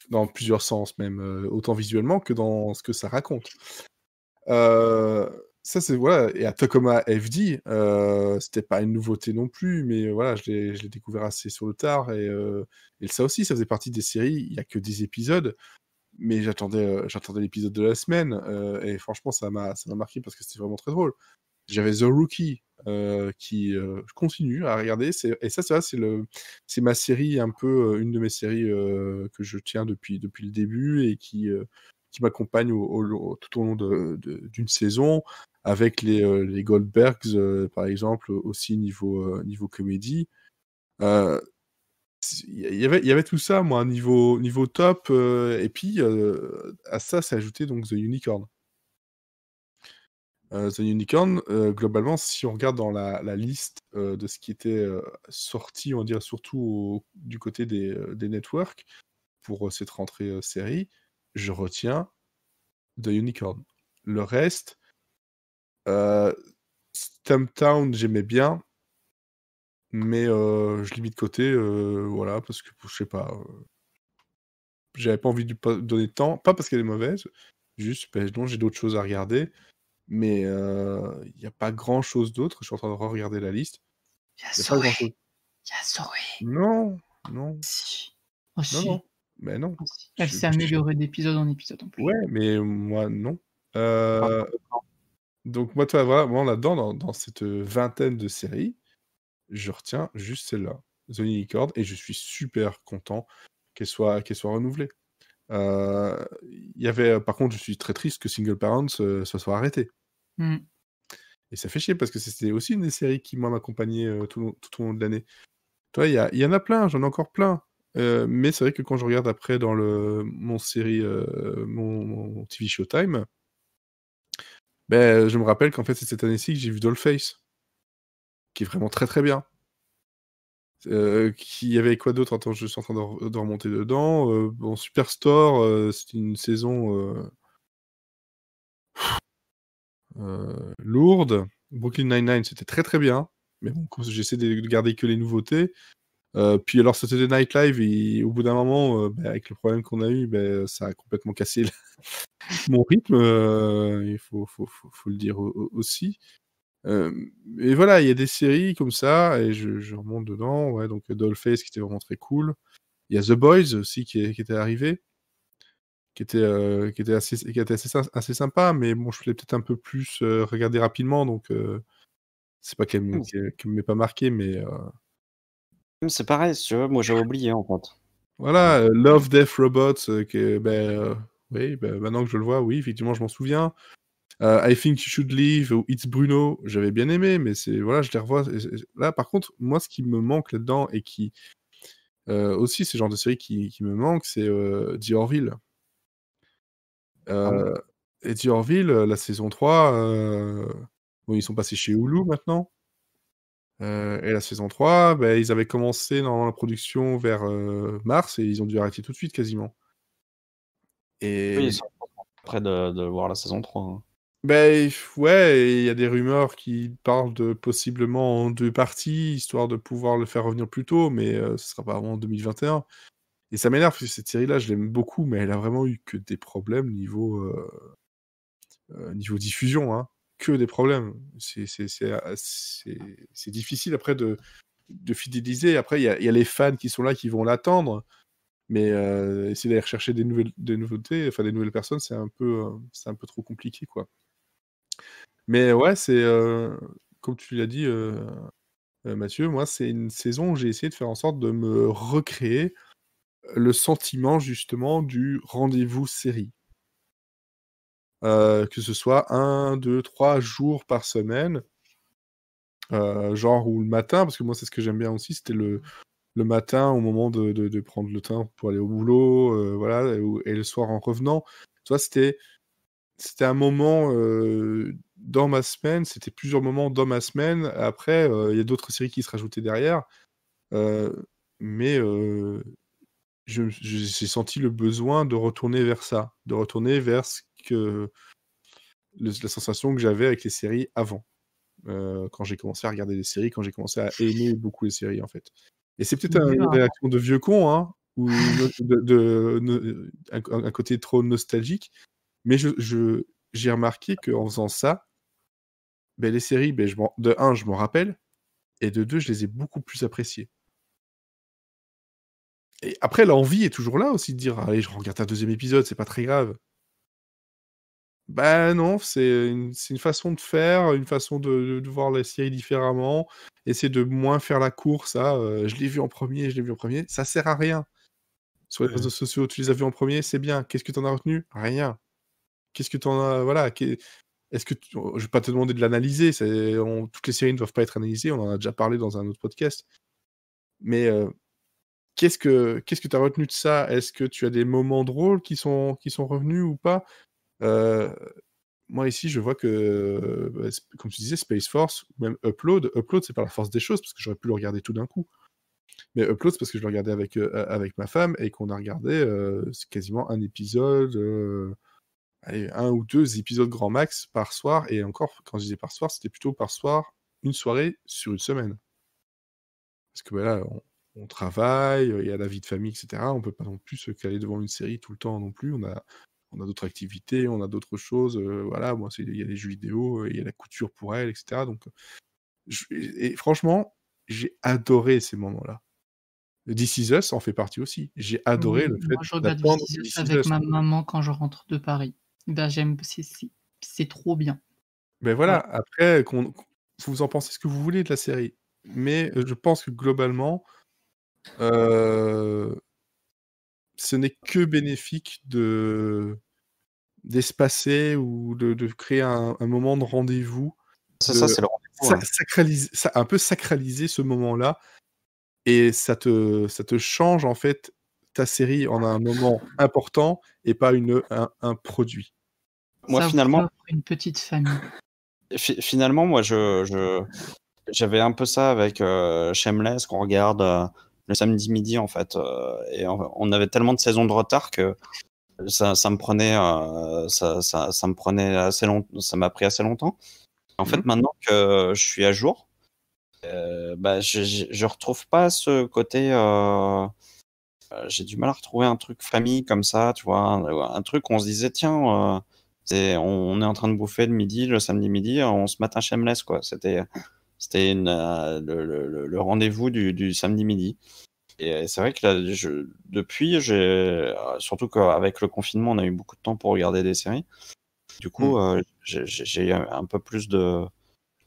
dans plusieurs sens même, autant visuellement que dans ce que ça raconte. Ça c'est voilà, et à Tacoma FD, c'était pas une nouveauté non plus, mais voilà, je l'ai découvert assez sur le tard et ça aussi, ça faisait partie des séries, il y a que 10 épisodes, mais j'attendais l'épisode de la semaine et franchement ça m'a marqué parce que c'était vraiment très drôle. J'avais The Rookie, qui je continue à regarder. Et ça, c'est vrai, c'est ma série un peu, une de mes séries que je tiens depuis le début et qui m'accompagne tout au long d'une saison, avec les Goldbergs, par exemple, aussi niveau comédie. Il y avait tout ça, moi, niveau top, et puis à ça s'est ajouté donc The Unicorn. The Unicorn, globalement, si on regarde dans la liste de ce qui était sorti, on va dire surtout du côté des networks pour cette rentrée série, je retiens The Unicorn. Le reste, Stumptown, j'aimais bien, mais je l'ai mis de côté, voilà, parce que je sais pas, j'avais pas envie de lui donner de temps, pas parce qu'elle est mauvaise, juste, non, j'ai d'autres choses à regarder, mais il y a pas grand-chose d'autre. Je suis en train de regarder la liste. Il y a Il y a pas Zoé. grand-chose. Il y a Zoé. Non, non, Si. Oh, non, si. non, mais non. Oh, si. Elle Je s'est améliorée d'épisode en épisode en plus. Ouais, mais moi, non. Donc moi, toi, voilà, moi là-dedans, dans cette vingtaine de séries, je retiens juste celle-là, The Unicorn, et je suis super content qu'elle soit renouvelée. Il y avait, par contre, je suis très triste que Single Parents se soit arrêté. Mm. Et ça fait chier parce que c'était aussi une des séries qui, moi, m'accompagnait tout au long de l'année. Toi, il y en a plein, j'en ai encore plein. Mais c'est vrai que quand je regarde après dans mon série, mon TV Showtime, je me rappelle qu'en fait, c'est cette année-ci que j'ai vu Dollface, qui est vraiment très très bien. Qui y avait quoi d'autre? Attends, je suis en train de remonter dedans. Bon, Superstore, c'était une saison lourde. Brooklyn Nine-Nine, c'était très très bien. Mais bon, j'essaie de garder que les nouveautés. Puis alors, Saturday Night Live, au bout d'un moment, avec le problème qu'on a eu, ça a complètement cassé mon rythme. Il faut le dire aussi. Et voilà, il y a des séries comme ça, et je remonte dedans. Ouais, donc Dollface, qui était vraiment très cool. Il y a The Boys aussi qui était arrivé, qui était assez sympa, mais bon, je l'ai peut-être un peu plus regardé rapidement, donc c'est pas qu'elle m'ait pas marqué, mais C'est pareil, si tu veux, moi j'avais oublié en fait. voilà, Love, Death, Robots, oui, maintenant que je le vois, oui, effectivement, je m'en souviens. I Think You Should Leave ou It's Bruno, j'avais bien aimé, mais voilà, je les revois. Là, par contre, moi, ce qui me manque là-dedans et qui aussi, ce genre de série qui me manque, c'est The Orville. Et The Orville, la saison 3, bon, ils sont passés chez Hulu maintenant. Et la saison 3, ils avaient commencé dans la production vers mars et ils ont dû arrêter tout de suite quasiment. Et Oui, ils sont prêts de voir la saison 3. Hein. ouais, et il y a des rumeurs qui parlent de possiblement en 2 parties, histoire de pouvoir le faire revenir plus tôt, mais ce sera pas avant 2021. Et ça m'énerve parce que cette série-là, je l'aime beaucoup, mais elle a vraiment eu que des problèmes niveau diffusion, hein. Que des problèmes. C'est difficile après de fidéliser. Après, il y a les fans qui sont là, qui vont l'attendre, mais essayer d'aller rechercher des nouveautés, enfin des nouvelles personnes, c'est un peu trop compliqué, quoi. Mais ouais, c'est comme tu l'as dit, Mathieu, moi, c'est une saison où j'ai essayé de faire en sorte de me recréer le sentiment justement du rendez-vous série. Que ce soit 1, 2, 3 jours par semaine, genre ou le matin, parce que moi c'est ce que j'aime bien aussi, c'était le matin au moment de prendre le train pour aller au boulot, voilà, et le soir en revenant. Tu vois, c'était un moment, dans ma semaine, c'était plusieurs moments dans ma semaine. Après, il y a d'autres séries qui se rajoutaient derrière, mais j'ai senti le besoin de retourner vers ça, de retourner vers ce que la sensation que j'avais avec les séries avant, quand j'ai commencé à regarder des séries, quand j'ai commencé à aimer beaucoup les séries, en fait. Et c'est peut-être une réaction de vieux con, hein, ou un côté trop nostalgique, mais j'ai remarqué qu'en faisant ça, les séries, de 1, je m'en rappelle, et de 2, je les ai beaucoup plus appréciées. Et après, l'envie est toujours là aussi de dire: «Allez, je regarde un 2e épisode, c'est pas très grave». Bah non, c'est une façon de faire, une façon de voir la série différemment, essayer de moins faire la course à je l'ai vu en premier, je l'ai vu en premier. Ça sert à rien. Sur les réseaux sociaux, tu les as vus en premier, c'est bien. Qu'est-ce que tu en as retenu? Rien. Qu'est-ce que tu en as. Voilà. Est-ce que je vais pas te demander de l'analyser. Toutes les séries ne doivent pas être analysées. On en a déjà parlé dans un autre podcast. Mais qu'est-ce que tu as retenu de ça? Est-ce que tu as des moments drôles qui sont revenus ou pas? Moi ici, je vois que, comme tu disais, Space Force ou même Upload, c'est par la force des choses parce que j'aurais pu le regarder tout d'un coup. Mais Upload, c'est parce que je le regardais avec ma femme et qu'on a regardé c'est quasiment un épisode, allez, 1 ou 2 épisodes grand max par soir. Et encore, quand je disais par soir, c'était plutôt par soir, une soirée sur une semaine. Parce que voilà, on travaille, il y a la vie de famille, etc. On peut pas non plus se caler devant une série tout le temps non plus. On a d'autres activités, on a d'autres choses. Voilà, moi, il y a les jeux vidéo, il y a la couture pour elle, etc. Donc, et franchement, j'ai adoré ces moments-là. This Is Us en fait partie aussi. J'ai adoré le fait Moi, je regarde d'attendre This Is Us This Is avec Us. ma maman quand je rentre de Paris. Ben, c'est trop bien. Ben voilà, après, vous en pensez ce que vous voulez de la série. Mais je pense que globalement, ce n'est que bénéfique d'espacer ou de créer un moment de rendez-vous, C'est ça, c'est le rendez-vous. un peu sacraliser ce moment-là, et ça te change en fait ta série en un moment important et pas un produit. Moi, Ça vous finalement, offre une petite famille. finalement, moi, j'avais un peu ça avec Shameless qu'on regarde le samedi midi en fait, et on avait tellement de saisons de retard que ça me prenait ça me prenait assez longtemps, ça m'a pris assez longtemps. En fait, maintenant que je suis à jour, bah, je retrouve pas ce côté. J'ai du mal à retrouver un truc famille comme ça, tu vois, un truc où on se disait tiens, on est en train de bouffer le midi, le samedi midi, on se mate un Shameless quoi. C'était le rendez-vous du samedi midi. Et c'est vrai que là, depuis, surtout qu'avec le confinement, on a eu beaucoup de temps pour regarder des séries. Du coup, j'ai eu un peu plus de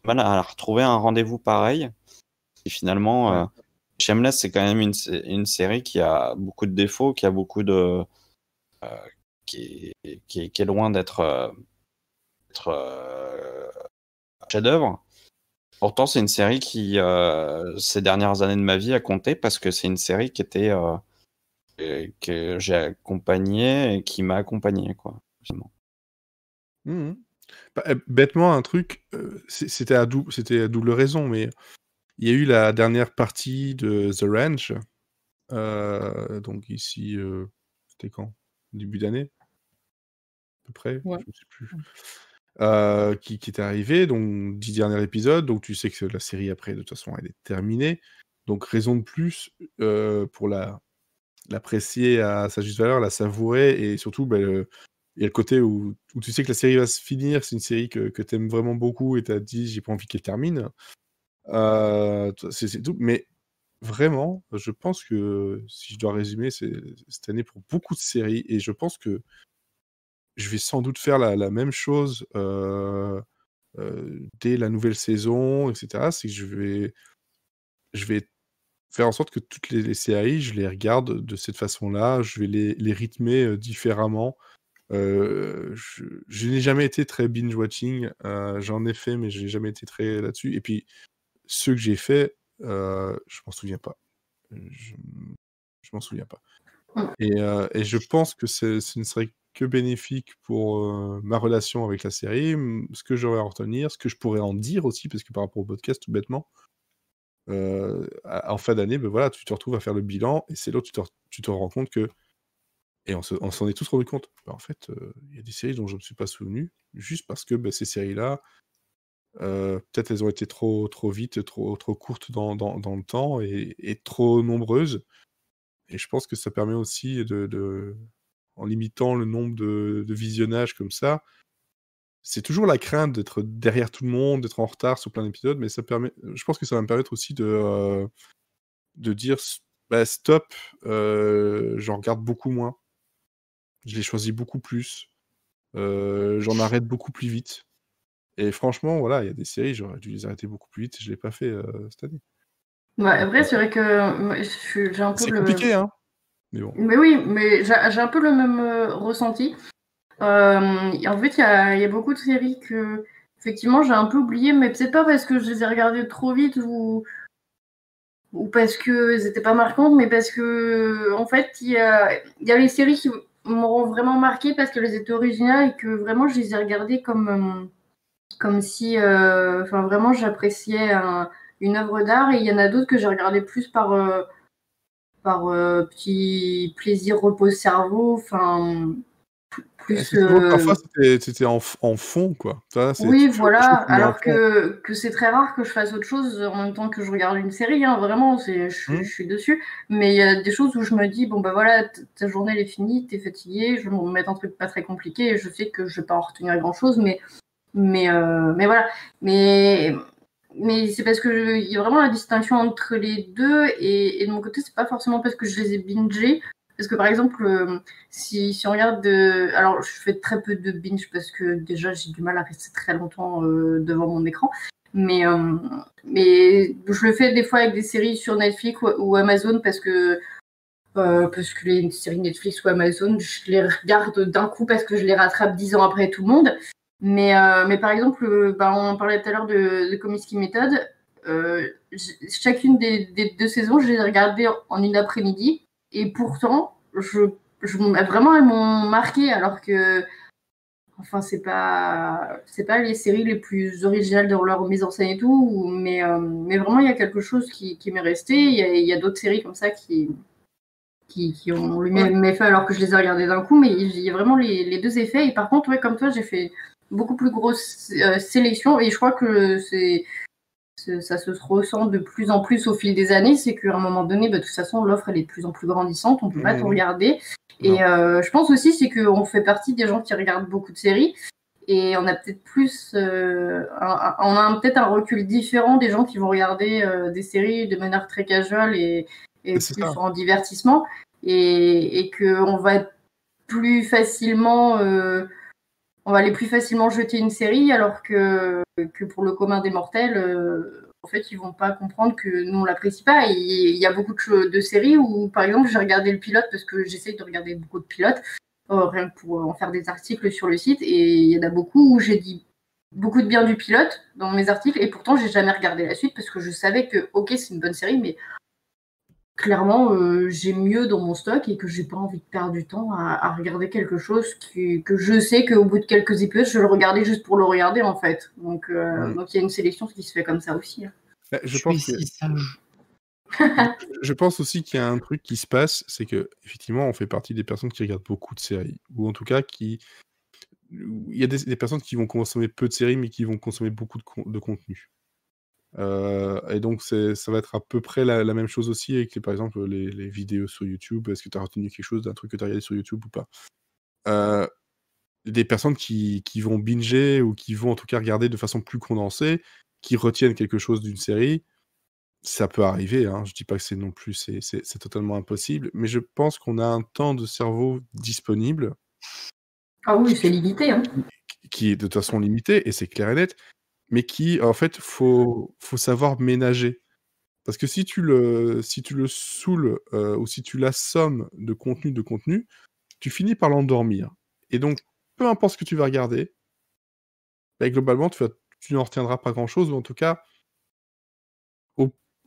mal à retrouver un rendez-vous pareil. Et finalement, Shameless, c'est quand même une série qui a beaucoup de défauts, qui a beaucoup de. Qui est loin d'être chef-d'œuvre. Pourtant, c'est une série qui, ces dernières années de ma vie, a compté parce que c'est une série qui était que j'ai accompagné et qui m'a accompagné, quoi. Bêtement, un truc, c'était à double raison, mais il y a eu la dernière partie de The Ranch, donc ici, c'était quand? Début d'année? À peu près? Ouais. Je ne sais plus. Qui est arrivé, donc 10 derniers épisodes, donc tu sais que la série après, de toute façon, elle est terminée. Donc raison de plus pour l'apprécier à sa juste valeur, la savourer, et surtout, il y a le côté où tu sais que la série va se finir, c'est une série que tu aimes vraiment beaucoup et tu as dit j'ai pas envie qu'elle termine. C'est tout. Mais vraiment, je pense que si je dois résumer, c'est cette année pour beaucoup de séries, et je pense que je vais sans doute faire la même chose dès la nouvelle saison, etc. C'est que je vais faire en sorte que toutes les séries, je les regarde de cette façon-là. Je vais les rythmer différemment. Je n'ai jamais été très binge watching. J'en ai fait, mais je n'ai jamais été très là-dessus. Et puis, ceux que j'ai fait, je m'en souviens pas. Je m'en souviens pas. Et je pense que ce ne serait que bénéfique pour ma relation avec la série, ce que j'aurais à retenir, ce que je pourrais en dire aussi, parce que par rapport au podcast, tout bêtement, en fin d'année, voilà, tu te retrouves à faire le bilan, et c'est là où tu te rends compte que, et on s'en est tous rendu compte, en fait, il y a des séries dont je ne me suis pas souvenu, juste parce que ces séries-là, peut-être elles ont été trop vite, trop courtes dans le temps, et trop nombreuses. Et je pense que ça permet aussi en limitant le nombre de visionnages comme ça, c'est toujours la crainte d'être derrière tout le monde, d'être en retard sur plein d'épisodes, mais je pense que ça va me permettre aussi de dire stop, j'en regarde beaucoup moins. Je les choisis beaucoup plus. j'en arrête beaucoup plus vite. Et franchement, voilà, il y a des séries, j'aurais dû les arrêter beaucoup plus vite, je l'ai pas fait cette année. Ouais, après, c'est vrai que j'ai un peu C'est le. compliqué, hein. Mais bon. Mais oui, mais j'ai un peu le même ressenti. En fait, il y a beaucoup de séries que, effectivement, j'ai un peu oublié, mais peut-être pas parce que je les ai regardées trop vite ou parce qu'elles n'étaient pas marquantes, mais parce que, en fait, il y a les séries qui m'auront vraiment marqué parce qu'elles étaient originales et que vraiment, je les ai regardées comme si, enfin, vraiment, j'appréciais une œuvre d'art. Et il y en a d'autres que j'ai regardées plus par petit plaisir repose-cerveau, enfin, plus. C'est souvent, parfois, c'était en fond, quoi. Ça, c'est Oui, toujours des voilà, choses qui met en alors fond. que c'est très rare que je fasse autre chose en même temps que je regarde une série, hein, vraiment, je suis dessus. Mais il y a des choses où je me dis, bon, bah voilà, ta journée elle est finie, t'es fatigué, je vais me mettre un truc pas très compliqué, et je sais que je vais pas en retenir grand-chose, mais voilà. Mais c'est parce que il y a vraiment la distinction entre les deux, et de mon côté, c'est pas forcément parce que je les ai bingés. Parce que par exemple, si on regarde alors je fais très peu de binge parce que déjà j'ai du mal à rester très longtemps devant mon écran. Mais je le fais des fois avec des séries sur Netflix ou Amazon parce que les séries Netflix ou Amazon, je les regarde d'un coup parce que je les rattrape 10 ans après tout le monde. Mais par exemple, on parlait tout à l'heure de Comiskey Method. Chacune des 2 saisons, je les ai regardées en une après-midi. Et pourtant, vraiment, elles m'ont marqué. Alors que, enfin, c'est pas les séries les plus originales dans leur mise en scène et tout. Mais vraiment, il y a quelque chose qui m'est resté. Il y a d'autres séries comme ça qui ont le même effet alors que je les ai regardées d'un coup, mais il y a vraiment les deux effets. Et par contre, ouais, comme toi, j'ai fait beaucoup plus grosse sélection et je crois que ça se ressent de plus en plus au fil des années. C'est qu'à un moment donné, de toute façon, l'offre elle est de plus en plus grandissante, on peut pas tout regarder. Et je pense aussi c'est qu'on fait partie des gens qui regardent beaucoup de séries. Et on a peut-être on a peut-être un recul différent des gens qui vont regarder des séries de manière très casual et plus en divertissement, et qu'on va plus facilement on va aller plus facilement jeter une série, alors que pour le commun des mortels, en fait, ils vont pas comprendre que nous on l'apprécie pas. Et il y a beaucoup de séries où, par exemple, j'ai regardé le pilote parce que j'essaie de regarder beaucoup de pilotes, rien que pour en faire des articles sur le site, et il y en a beaucoup où j'ai dit beaucoup de bien du pilote dans mes articles, et pourtant j'ai jamais regardé la suite parce que je savais que ok, c'est une bonne série, mais clairement j'ai mieux dans mon stock et que j'ai pas envie de perdre du temps à regarder quelque chose que je sais qu'au bout de quelques épisodes je vais le regarder juste pour le regarder, en fait. Donc il y a une sélection qui se fait comme ça aussi, hein. Je pense aussi qu'il y a un truc qui se passe, c'est que effectivement on fait partie des personnes qui regardent beaucoup de séries, ou en tout cas il y a des personnes qui vont consommer peu de séries mais qui vont consommer beaucoup de contenu. Et donc ça va être à peu près la même chose aussi avec par exemple les vidéos sur YouTube. Est-ce que tu as retenu quelque chose d'un truc que tu as regardé sur YouTube ou pas? Des personnes qui vont binger ou qui vont en tout cas regarder de façon plus condensée, qui retiennent quelque chose d'une série, ça peut arriver, hein. Je dis pas que c'est non plus c'est totalement impossible, mais je pense qu'on a un temps de cerveau disponible. Ah oui, c'est limité, hein. Qui est de toute façon limité, et c'est clair et net, mais qui en fait faut savoir ménager. Parce que si tu le saoules, ou si tu l'assommes de contenu, tu finis par l'endormir. Et donc, peu importe ce que tu vas regarder, bah, globalement, tu n'en retiendras pas grand-chose, ou en tout cas,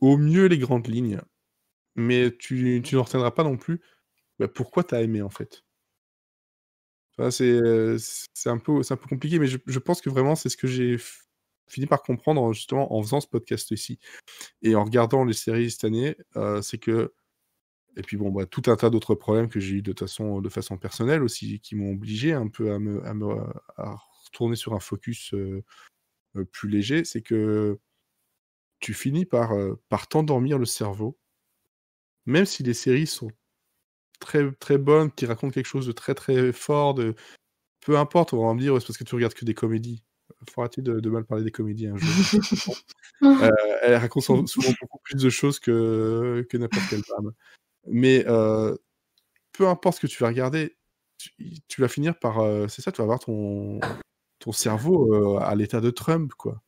au mieux les grandes lignes. Mais tu n'en retiendras pas non plus, bah, pourquoi tu as aimé, en fait. Enfin, c'est un peu compliqué, mais je pense que vraiment c'est ce que j'ai fini par comprendre justement en faisant ce podcast-ci et en regardant les séries cette année, c'est que, et puis bon, bah, tout un tas d'autres problèmes que j'ai eu de façon personnelle aussi, qui m'ont obligé un peu à retourner sur un focus plus léger. C'est que tu finis par t'endormir le cerveau, même si les séries sont très, très bonnes, qui racontent quelque chose de très, très fort, peu importe, on va me dire: «Ouais, c'est parce que tu regardes que des comédies». Faut arrêter de mal parler des comédies, hein, elles racontent souvent beaucoup plus de choses que n'importe quel drame. Mais peu importe ce que tu vas regarder, tu vas finir par... c'est ça, tu vas avoir ton cerveau à l'état de Trump, quoi.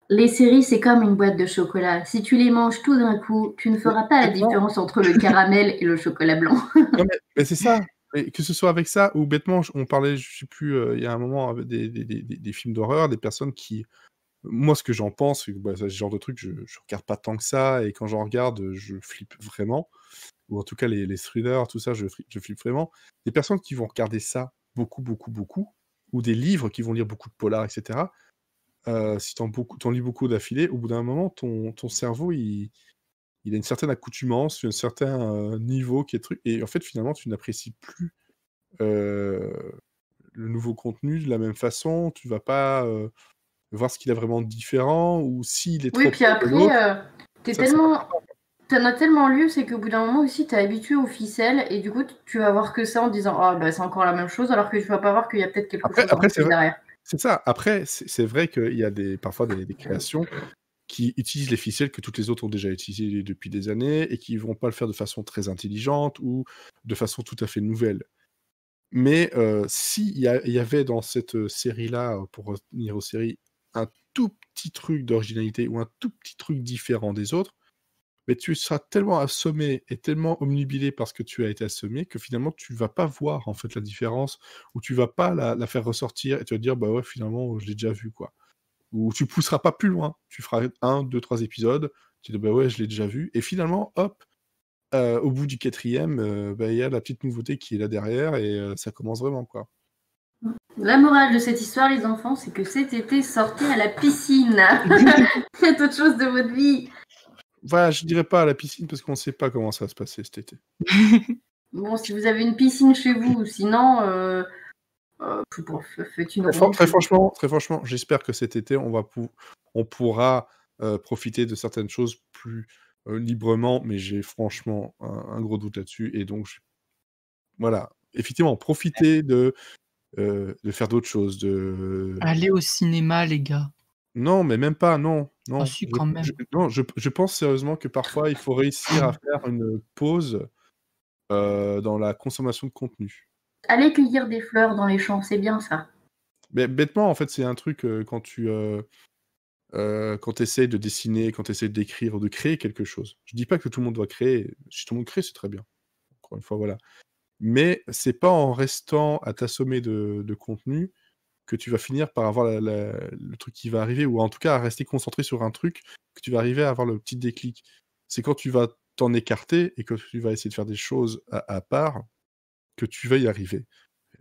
Les séries, c'est comme une boîte de chocolat. Si tu les manges tout d'un coup, tu ne feras pas la différence entre le caramel et le chocolat blanc. Non, mais c'est ça. Et que ce soit avec ça ou bêtement, on parlait, je sais plus, il y a un moment, avec des films d'horreur, des personnes qui... Moi, ce que j'en pense, c'est que ce genre de truc, je regarde pas tant que ça, et quand j'en regarde, je flippe vraiment. Ou en tout cas, les thrillers, tout ça, je flippe vraiment. Des personnes qui vont regarder ça beaucoup, beaucoup, beaucoup, ou des livres qui vont lire beaucoup de polars, etc. Si t'en lis beaucoup d'affilée, au bout d'un moment, ton cerveau, il a une certaine accoutumance, un certain niveau qui est truc, et en fait, finalement, tu n'apprécies plus le nouveau contenu de la même façon. Tu vas pas voir ce qu'il a vraiment de différent, ou s'il est trop Oui, puis proche de l'autre. après, t'en as tellement lu, c'est qu'au bout d'un moment aussi, t'es habitué aux ficelles, et du coup, tu vas voir que ça en disant « Ah, bah, c'est encore la même chose » alors que tu vas pas voir qu'il y a peut-être quelque chose en Après, c'est plus vrai, derrière. c'est ça. Après, c'est vrai qu'il y a parfois des créations qui utilisent les ficelles que toutes les autres ont déjà utilisées depuis des années, et qui vont pas le faire de façon très intelligente ou de façon tout à fait nouvelle. Mais s'il y avait dans cette série-là, pour revenir aux séries, un tout petit truc d'originalité ou un tout petit truc différent des autres, mais tu seras tellement assommé et tellement omnubilé parce que tu as été assommé que finalement tu vas pas voir en fait la différence, ou tu vas pas la faire ressortir, et tu vas te dire bah ouais, finalement je l'ai déjà vu, quoi. Ou tu pousseras pas plus loin, tu feras 1, 2, 3 épisodes, tu dis bah ouais, je l'ai déjà vu, et finalement hop, au bout du 4e, bah, il y a la petite nouveauté qui est là derrière, et ça commence vraiment, quoi. La morale de cette histoire, les enfants, c'est que cet été, sortez à la piscine. Faites autre chose de votre vie. Voilà, je dirais pas à la piscine parce qu'on sait pas comment ça va se passer cet été. Bon, si vous avez une piscine chez vous, sinon, faites une ronde. Très franchement, j'espère que cet été, on pourra profiter de certaines choses plus librement, mais j'ai franchement un gros doute là-dessus, et donc voilà, effectivement, profiter de faire d'autres choses, Allez au cinéma, les gars. Non, mais même pas, non, Ah non. si, quand même. Je pense sérieusement que parfois il faut réussir à faire une pause dans la consommation de contenu. Allez cueillir des fleurs dans les champs, c'est bien ça. Mais bêtement, en fait, c'est un truc quand tu essayes de dessiner, quand tu essayes d'écrire ou de créer quelque chose. Je dis pas que tout le monde doit créer. Si tout le monde crée, c'est très bien. Encore une fois, voilà. Mais c'est pas en restant à t'assommer de contenu que tu vas finir par avoir le truc qui va arriver, ou en tout cas à rester concentré sur un truc, que tu vas arriver à avoir le petit déclic. C'est quand tu vas t'en écarter et que tu vas essayer de faire des choses à part que tu vas y arriver.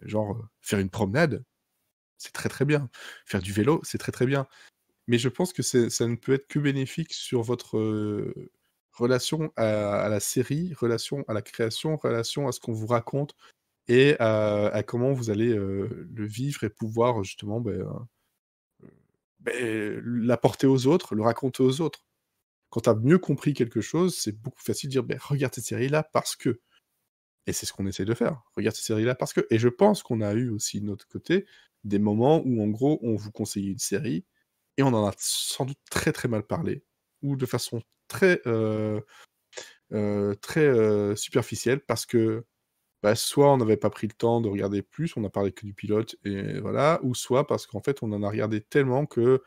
Genre, faire une promenade, c'est très très bien. Faire du vélo, c'est très très bien. Mais je pense que ça ne peut être que bénéfique sur votre relation à la série, relation à la création, relation à ce qu'on vous raconte, et à comment vous allez le vivre et pouvoir justement l'apporter aux autres, le raconter aux autres. Quand tu as mieux compris quelque chose, c'est beaucoup facile de dire regarde cette série-là parce que. Et c'est ce qu'on essaie de faire. Regarde cette série-là parce que. Et je pense qu'on a eu aussi de notre côté des moments où en gros on vous conseillait une série et on en a sans doute très très mal parlé, ou de façon très superficielle, parce que soit on n'avait pas pris le temps de regarder plus, on a parlé que du pilote, et voilà, ou soit parce qu'en fait on en a regardé tellement que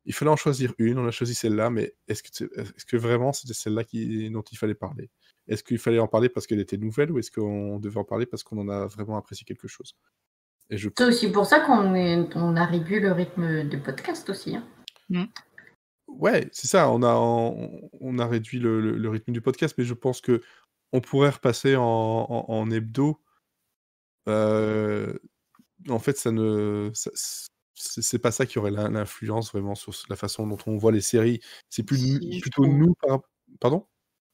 il fallait en choisir une, on a choisi celle-là, mais est-ce que vraiment c'était celle-là dont il fallait parler? Est-ce qu'il fallait en parler parce qu'elle était nouvelle, ou est-ce qu'on devait en parler parce qu'on en a vraiment apprécié quelque chose? Et C'est aussi pour ça qu'on a réduit le rythme de podcast aussi. Hein. Ouais, c'est ça, on a réduit le rythme du podcast, mais je pense que on pourrait repasser en hebdo. En fait, c'est pas ça qui aurait l'influence vraiment sur la façon dont on voit les séries. C'est plutôt nous par... Pardon?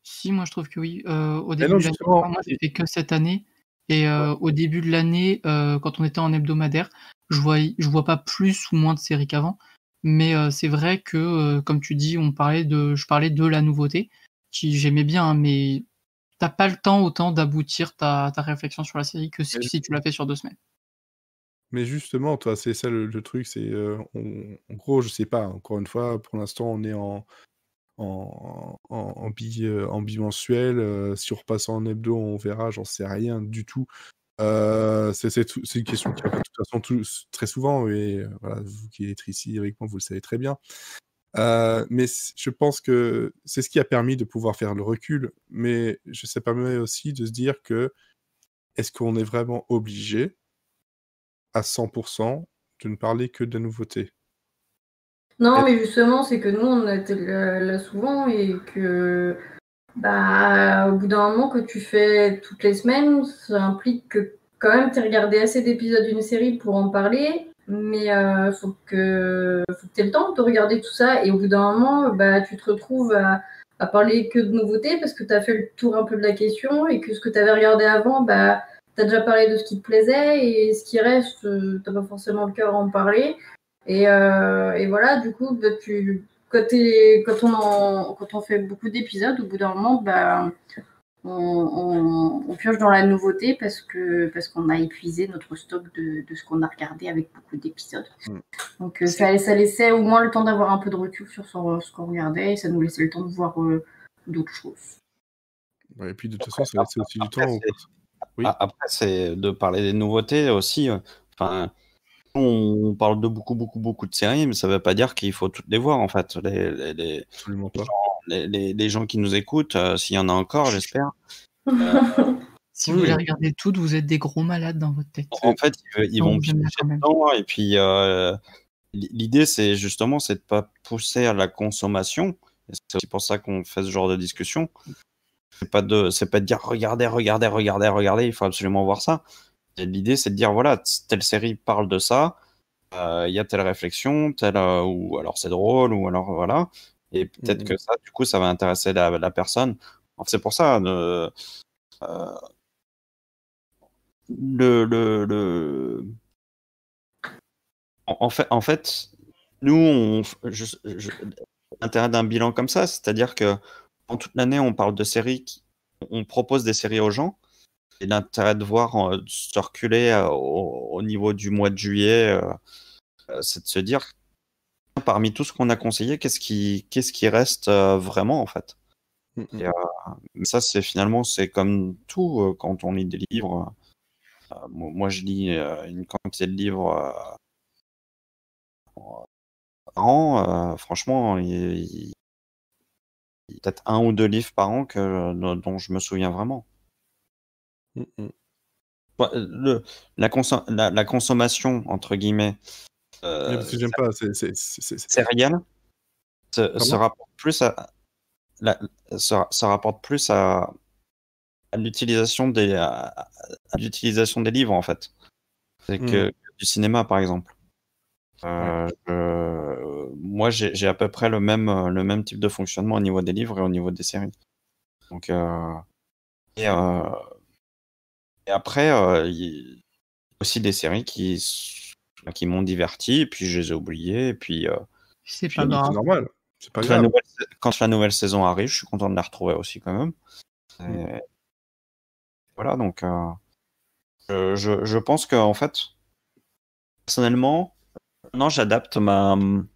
Si, moi je trouve que oui. Au Mais début non, de l'année, justement. moi j'ai fait que cette année, et au début de l'année, quand on était en hebdomadaire, je vois pas plus ou moins de séries qu'avant, mais c'est vrai que, comme tu dis, je parlais de la nouveauté, qui j'aimais bien, hein, mais t'as pas le temps autant d'aboutir ta réflexion sur la série que si tu l'as fait sur 2 semaines. Mais justement, toi, c'est ça le truc, c'est en gros, je sais pas, encore une fois, pour l'instant, on est en bimensuel. Si on repasse en hebdo, on verra, j'en sais rien du tout. C'est une question qui revient de toute façon très souvent, et voilà, vous qui êtes ici avec moi, vous le savez très bien. Mais je pense que c'est ce qui a permis de pouvoir faire le recul, mais ça permet aussi de se dire que est-ce qu'on est vraiment obligé à 100% de ne parler que de nouveautés? Non, mais justement, c'est que nous, on a été là souvent et que, au bout d'un moment que tu fais toutes les semaines, ça implique que quand même tu aies regardé assez d'épisodes d'une série pour en parler, mais faut que tu aies le temps de regarder tout ça et au bout d'un moment, tu te retrouves à parler que de nouveautés parce que tu as fait le tour un peu de la question et que ce que tu avais regardé avant, tu as déjà parlé de ce qui te plaisait et ce qui reste, tu n'as pas forcément le cœur à en parler. Et voilà, du coup, quand on fait beaucoup d'épisodes, au bout d'un moment, on pioche dans la nouveauté parce qu'on a épuisé notre stock de ce qu'on a regardé avec beaucoup d'épisodes. Donc ça laissait au moins le temps d'avoir un peu de recul sur ce qu'on regardait et ça nous laissait le temps de voir d'autres choses. Ouais, et puis de toute façon, ça laisse aussi du temps. Oui. Après, c'est de parler des nouveautés aussi. Enfin, on parle de beaucoup de séries, mais ça ne veut pas dire qu'il faut toutes les voir, en fait. Absolument pas. Les gens qui nous écoutent, s'il y en a encore, j'espère. Si vous les regardez toutes, vous êtes des gros malades dans votre tête. En fait, ils vont vous aime bien piocher quand même. dedans, et puis l'idée, c'est justement, c'est de pas pousser à la consommation. Et c'est aussi pour ça qu'on fait ce genre de discussion. C'est pas de dire regardez, il faut absolument voir ça. Et l'idée, c'est de dire voilà, telle série parle de ça, il y a telle réflexion, ou alors c'est drôle, ou alors voilà. Et peut-être que ça, du coup, ça va intéresser la personne. Alors, c'est pour ça, en fait, nous, l'intérêt d'un bilan comme ça, c'est-à-dire que en toute l'année, on parle de séries, on propose des séries aux gens. Et l'intérêt de voir circuler au niveau du mois de juillet, c'est de se dire, parmi tout ce qu'on a conseillé, qu'est-ce qui reste vraiment, en fait. Et, ça, c'est comme tout quand on lit des livres. Moi, je lis une quantité de livres par an. Franchement, il y a peut-être 1 ou 2 livres par an dont je me souviens vraiment. La consommation, entre guillemets, Parce que j'aime pas. céréales se rapporte plus à l'utilisation des livres, en fait, que du cinéma, par exemple. Moi, j'ai à peu près le même type de fonctionnement au niveau des livres et au niveau des séries. Donc, et après, il y a aussi des séries qui m'ont diverti, et puis je les ai oubliées, et puis c'est pas grave. C'est normal. C'est pas grave. Quand la nouvelle saison arrive, je suis content de la retrouver aussi quand même. Et voilà, donc je pense que, en fait, personnellement, maintenant j'adapte mon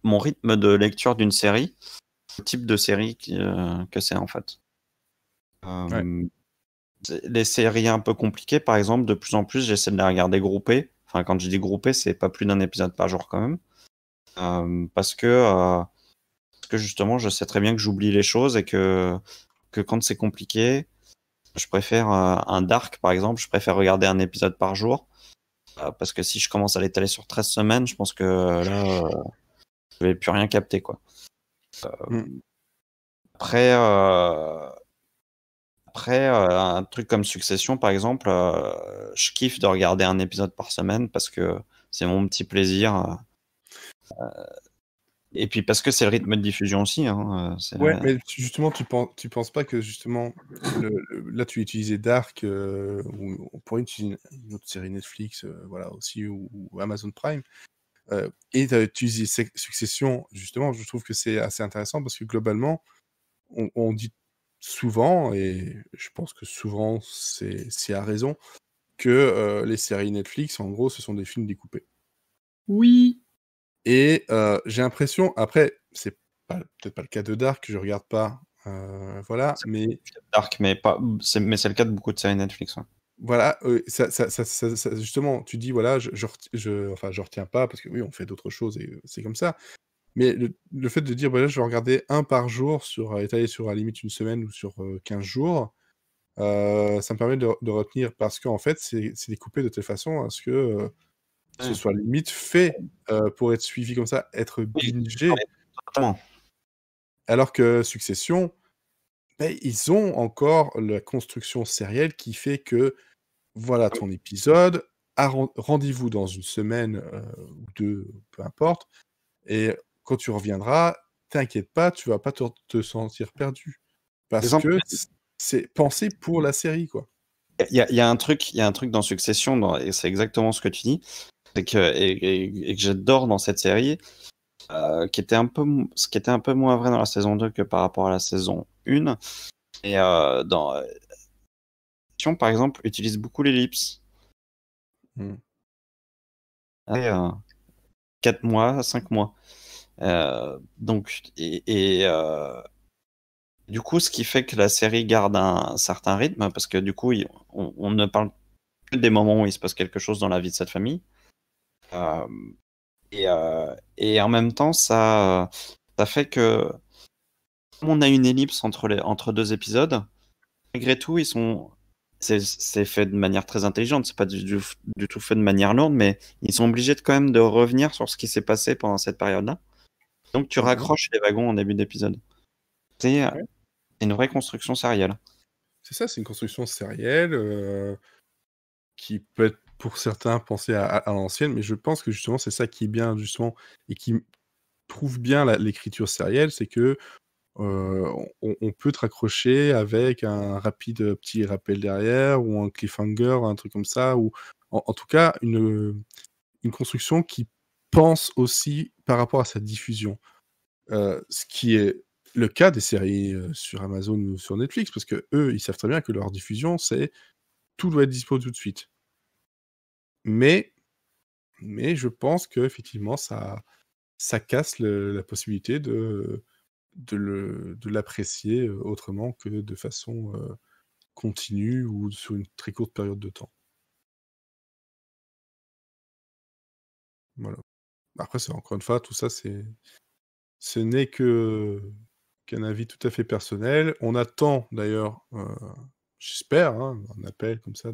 rythme de lecture d'une série au type de série que c'est, en fait. Les séries un peu compliquées, par exemple, de plus en plus, j'essaie de les regarder groupées. Enfin, quand je dis groupées, c'est pas plus d'un épisode par jour quand même. Parce que justement, je sais très bien que j'oublie les choses et que quand c'est compliqué, je préfère un Dark, par exemple, je préfère regarder un épisode par jour. Parce que si je commence à l'étaler sur 13 semaines, je pense que là, je vais plus rien capter, quoi. Après, un truc comme Succession, par exemple, je kiffe de regarder un épisode par semaine parce que c'est mon petit plaisir. Et puis parce que c'est le rythme de diffusion aussi. Ouais, mais justement, tu penses pas que justement, là tu utilisais Dark, ou on pourrait utiliser une autre série Netflix, voilà, aussi, ou Amazon Prime, et tu as utilisé Succession, justement, je trouve que c'est assez intéressant parce que globalement, on dit souvent, et je pense que souvent c'est à raison, que les séries Netflix, en gros, ce sont des films découpés. Oui. Et j'ai l'impression, après, c'est peut-être pas le cas de Dark, je regarde pas, voilà, mais Dark, mais c'est le cas de beaucoup de séries Netflix. Ouais. voilà, justement, tu dis, voilà, enfin, je retiens pas parce que oui, on fait d'autres choses et c'est comme ça. Mais le fait de dire, voilà, je vais regarder un par jour étalé sur à la limite une semaine ou sur 15 jours, ça me permet de retenir parce qu'en fait, c'est découpé de telle façon à ce que ce Ouais. soit limite fait pour être suivi comme ça, être Oui, bingé. exactement. Alors que Succession, beh, ils ont encore la construction sérielle qui fait que, voilà ton épisode, rendez-vous dans une semaine, ou 2, peu importe, et quand tu reviendras, t'inquiète pas, tu vas pas te sentir perdu. Parce Exemple, que c'est pensé pour la série, quoi. il y a un truc dans Succession, et c'est exactement ce que tu dis, c'est que, et que j'adore dans cette série, ce qui était un peu moins vrai dans la saison 2 que par rapport à la saison 1. Et dans Succession, par exemple, utilise beaucoup l'ellipse. Mmh. Et, 4 mois, 5 mois. Donc, du coup, ce qui fait que la série garde un certain rythme, parce que du coup, on ne parle que des moments où il se passe quelque chose dans la vie de cette famille. Euh, et en même temps, ça fait que, comme on a une ellipse entre deux épisodes, malgré tout, c'est fait de manière très intelligente, c'est pas du tout fait de manière lourde, mais ils sont obligés quand même de revenir sur ce qui s'est passé pendant cette période-là. Donc tu Mmh. raccroches les wagons en début d'épisode. C'est Ouais. une vraie construction sérielle. C'est ça, c'est une construction sérielle, qui peut être pour certains pensée à l'ancienne, mais je pense que justement c'est ça qui est bien justement et qui prouve bien l'écriture sérielle, c'est que, on peut te raccrocher avec un rapide, petit rappel derrière ou un cliffhanger, un truc comme ça ou en tout cas une construction qui pense aussi par rapport à sa diffusion. Ce qui est le cas des séries, sur Amazon ou sur Netflix parce qu'eux, ils savent très bien que leur diffusion, c'est tout doit être dispo tout de suite. Mais je pense qu'effectivement ça casse la possibilité de l'apprécier, autrement que de façon, continue ou sur une très courte période de temps. Voilà. Après c'est encore une fois, tout ça ce n'est qu'un avis tout à fait personnel. On attend d'ailleurs, j'espère, hein, un appel comme ça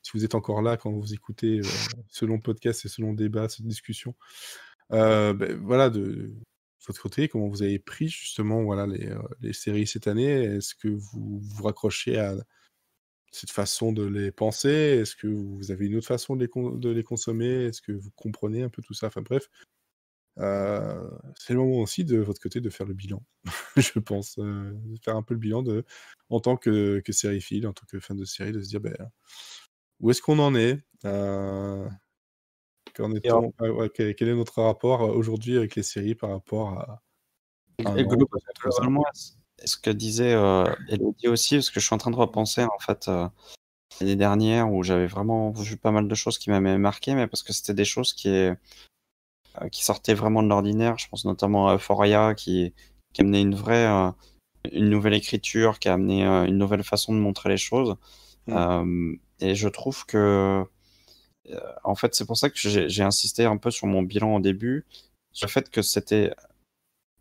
si vous êtes encore là quand vous écoutez, selon le podcast et selon le débat, cette discussion, voilà, de votre côté, comment vous avez pris justement, voilà, les séries cette année? Est-ce que vous vous raccrochez à cette façon de les penser? Est-ce que vous avez une autre façon de les consommer? Est-ce que vous comprenez un peu tout ça? Enfin bref, c'est le moment aussi de votre côté de faire le bilan, je pense, de faire un peu le bilan en tant que sériephile, en tant que fan de série, de se dire, où est-ce qu'on en est? Qu'en Et, alors, est-on? Ouais, quel est notre rapport, aujourd'hui avec les séries par rapport à un et an, 2 ans, 3 ans? globalement, ce que disait Elodie aussi, parce que je suis en train de repenser en fait l'année dernière où j'avais vraiment vu pas mal de choses qui m'avaient marqué, mais parce que c'était des choses qui sortaient vraiment de l'ordinaire. Je pense notamment à Euphoria qui amenait une nouvelle écriture, qui a amené une nouvelle façon de montrer les choses. Et je trouve que, en fait, c'est pour ça que j'ai insisté un peu sur mon bilan au début. Sur le fait que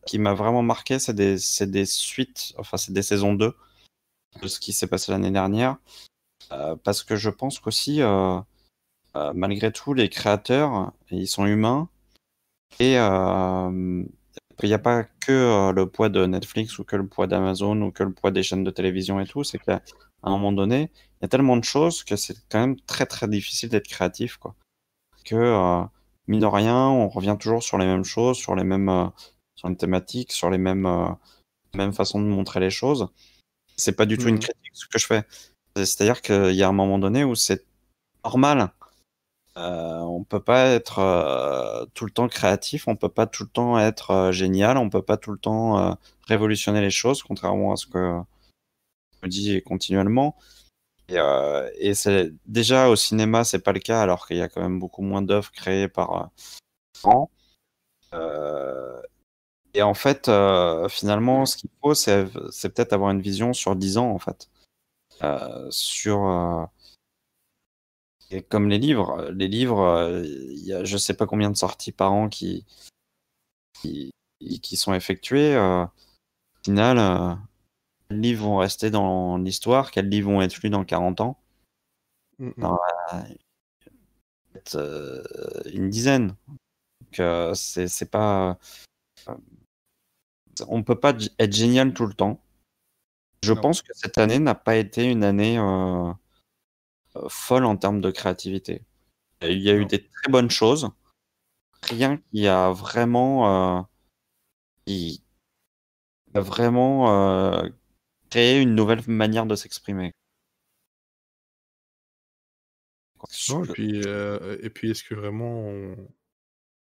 qui m'a vraiment marqué, c'est des suites, enfin, c'est des saisons 2 de ce qui s'est passé l'année dernière. Parce que je pense qu'aussi, malgré tout, les créateurs, ils sont humains. Et il n'y a pas que le poids de Netflix ou que le poids d'Amazon ou que le poids des chaînes de télévision et tout. C'est qu'à un moment donné, il y a tellement de choses que c'est quand même très très difficile d'être créatif, quoi. Que mine de rien, on revient toujours sur les mêmes choses, sur les thématiques, sur mêmes façons de montrer les choses. C'est pas du tout une Mmh. critique ce que je fais. C'est-à-dire qu'il y a un moment donné où c'est normal. On peut pas être tout le temps créatif, on peut pas tout le temps être génial, on peut pas tout le temps révolutionner les choses, contrairement à ce que je dis continuellement. Et c'est déjà au cinéma, c'est pas le cas, alors qu'il y a quand même beaucoup moins d'œuvres créées par an. Euh, et en fait, finalement, ce qu'il faut, c'est peut-être avoir une vision sur 10 ans, en fait, sur Et comme les livres, il y a je sais pas combien de sorties par an qui, qui sont effectuées. Au final, quels livres vont rester dans l'histoire, quels livres vont être lus dans 40 ans? Mm, mm. Dans peut-être, une dizaine. Donc, c'est pas, on peut pas être génial tout le temps. Je Non. pense que cette année n'a pas été une année folle en termes de créativité. Il y a eu Non. des très bonnes choses, rien qui a vraiment, qui a vraiment créé une nouvelle manière de s'exprimer. Non, Je- et puis est-ce que vraiment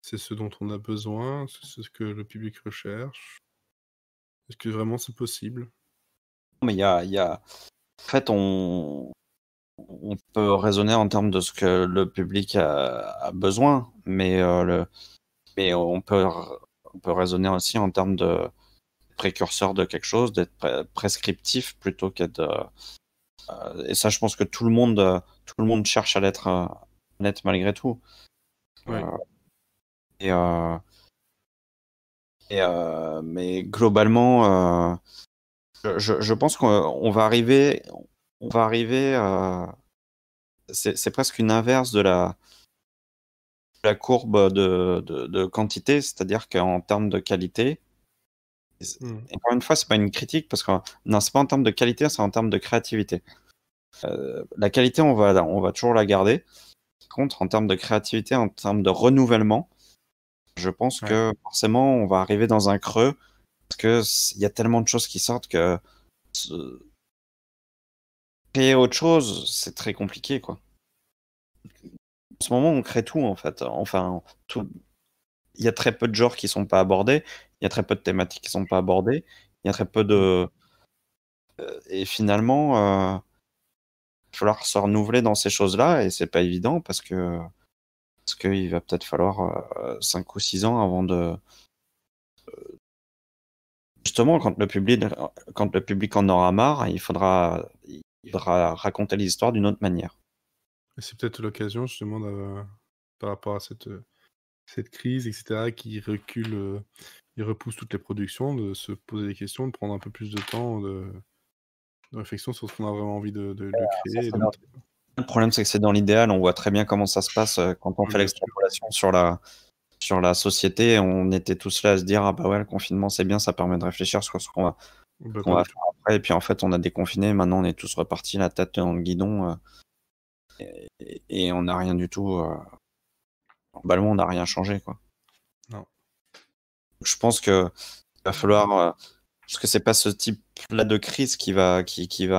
c'est ce dont on a besoin? C'est ce que le public recherche? Est-ce que vraiment c'est possible? Mais il y a, en fait, on peut raisonner en termes de ce que le public a besoin, mais on peut raisonner aussi en termes de précurseur de quelque chose, d'être prescriptif plutôt qu'être. Et ça, je pense que tout le monde cherche à l'être malgré tout. Oui. Euh, et, euh, mais globalement, je pense qu'on va arriver, on va arriver. C'est presque une inverse de la courbe de quantité, c'est-à-dire qu'en termes de qualité, Mm. encore une fois, c'est pas une critique parce que non, c'est pas en termes de qualité, c'est en termes de créativité. La qualité, on va toujours la garder. Par contre, en termes de créativité, en termes de renouvellement, je pense Ouais. que forcément, on va arriver dans un creux parce que il y a tellement de choses qui sortent que créer autre chose, c'est très compliqué, quoi. En ce moment, on crée tout, en fait. Enfin, tout. Il y a très peu de genres qui sont pas abordés. Il y a très peu de thématiques qui sont pas abordées. Il y a très peu Mm. de. Et finalement, il va falloir se renouveler dans ces choses-là et c'est pas évident parce qu'il va peut-être falloir 5 ou 6 ans avant de. Justement, quand le public en aura marre, il faudra raconter l'histoire d'une autre manière. Et c'est peut-être l'occasion justement par rapport à cette crise, etc., qui recule, il repousse toutes les productions, de se poser des questions, de prendre un peu plus de temps de réflexion sur ce qu'on a vraiment envie de Ça, créer et c'est de montrer. Le problème, c'est que c'est dans l'idéal. On voit très bien comment ça se passe quand on Oui, fait bien sûr. l'extrapolation sur la société. On était tous là à se dire, ah bah ouais, le confinement, c'est bien, ça permet de réfléchir sur ce Bah, qu'on pas va du tout. faire après. Et puis en fait, on a déconfiné. Maintenant, on est tous repartis la tête dans le guidon et on n'a rien du tout. Globalement, on n'a rien changé, quoi. Non. Je pense que il va falloir. Parce que c'est pas ce type-là de crise qui va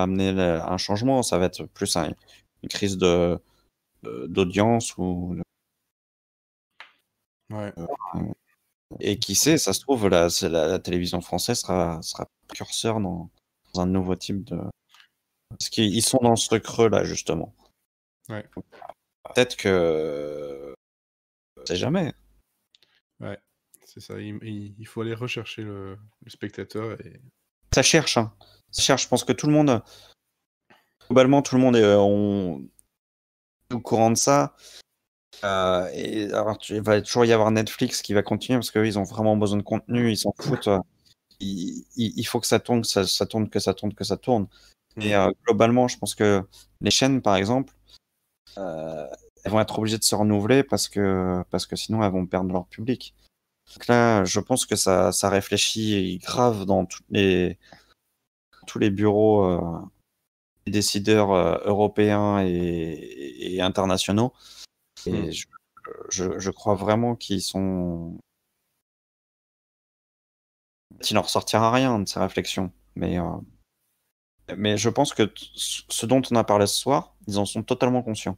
amener un changement. Ça va être plus une crise d'audience ou. Ouais. Et qui sait, ça se trouve, la télévision française sera précurseur dans un nouveau type de. Parce qu'ils sont dans ce creux-là, justement. Ouais. Peut-être que. On sait jamais. Ouais. C'est ça. Il faut aller rechercher le spectateur et. Ça cherche, hein. Ça cherche. Je pense que tout le monde. Globalement, tout le monde est au courant de ça. Et alors, il va toujours y avoir Netflix qui va continuer parce qu'eux, ils ont vraiment besoin de contenu. Ils s'en foutent. Il faut que ça tourne, ça tourne, que ça tourne, que ça tourne. Et Mm. globalement, je pense que les chaînes, par exemple, euh, elles vont être obligées de se renouveler parce que sinon elles vont perdre leur public. Donc là, je pense que ça réfléchit grave dans tous les bureaux des décideurs européens et internationaux. Mm. Et je crois vraiment qu'il n'en ressortira rien de ces réflexions. Mais je pense que ce dont on a parlé ce soir, ils en sont totalement conscients.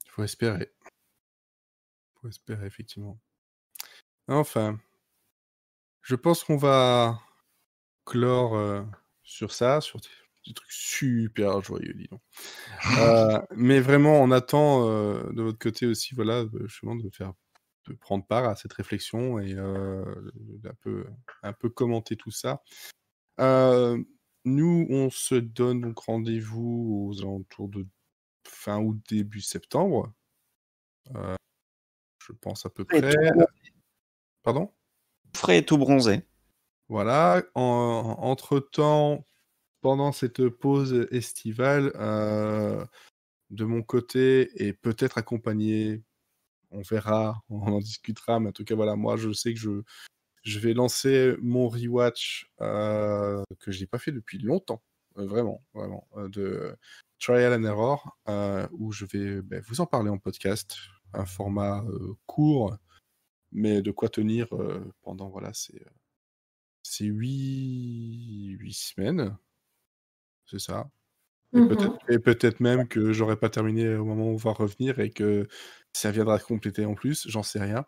Il faut espérer. Il faut espérer, effectivement. Enfin, je pense qu'on va clore sur ça, sur des trucs super joyeux, dis donc. Mais vraiment, on attend de votre côté aussi, voilà, justement, de prendre part à cette réflexion et un peu commenter tout ça. nous, on se donne donc rendez-vous aux alentours de fin août, début septembre. Je pense à peu Et près. tout bronzé. Pardon ? Frais et tout bronzé. Voilà. Entre-temps, pendant cette pause estivale, de mon côté, et peut-être accompagné, on verra, on en discutera, mais en tout cas, voilà, moi, je sais que je vais lancer mon rewatch que je n'ai pas fait depuis longtemps, vraiment, de Trial and Error, où je vais vous en parler en podcast, un format court, mais de quoi tenir pendant ces 8 semaines, c'est ça. Et peut-être même que j'aurais pas terminé au moment où on va revenir et que ça viendra compléter en plus, j'en sais rien.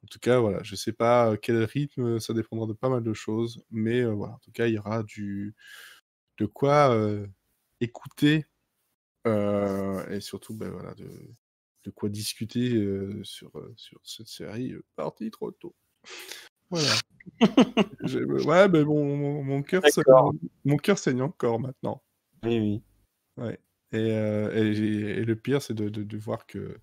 En tout cas, voilà, je sais pas quel rythme, ça dépendra de pas mal de choses, mais voilà, en tout cas, il y aura de quoi écouter et surtout, voilà, de quoi discuter sur cette série partie trop tôt. Voilà. Ouais, mais mon cœur saigne encore maintenant. Oui. Ouais. Et le pire, c'est de voir que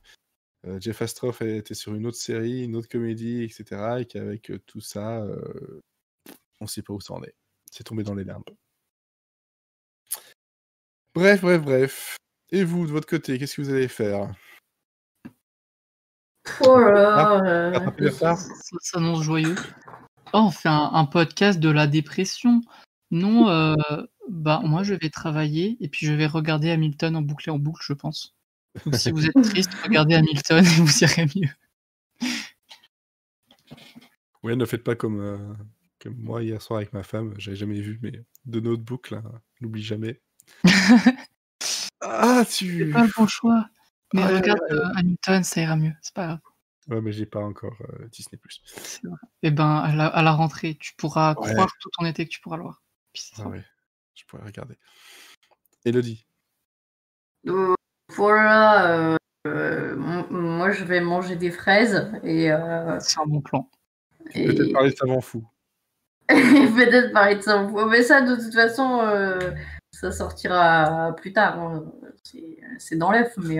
Jeff Astrof était sur une autre série, une autre comédie, etc. Et qu'avec tout ça, on sait pas où ça en est. C'est tombé dans les larmes. Bref. Et vous, de votre côté, qu'est-ce que vous allez faire ? Oh là Rattraper le retard ? Ça s'annonce joyeux. Oh, on fait un podcast de la dépression. Non, moi je vais travailler et puis je vais regarder Hamilton en boucle et en boucle, je pense. Donc si vous êtes triste, regardez Hamilton et vous irez mieux. Ouais, ne faites pas comme moi hier soir avec ma femme. J'avais jamais vu, mais de Notebook, là, n'oublie jamais. C'est pas le bon choix. Mais Ah, regarde Hamilton, ça ira mieux. C'est pas grave. Ouais, mais j'ai pas encore Disney+. C'est vrai. Et ben, à la rentrée, tu pourras croire tout ton été que tu pourras le voir. Puis c'est ça. Ouais, je pourrais regarder. Élodie. Voilà, moi je vais manger des fraises et C'est un bon plan. Peut-être parler de savant fou. peut-être parler de ça. Mais ça, de toute façon, ça sortira plus tard. Hein. C'est dans l'œuf, mais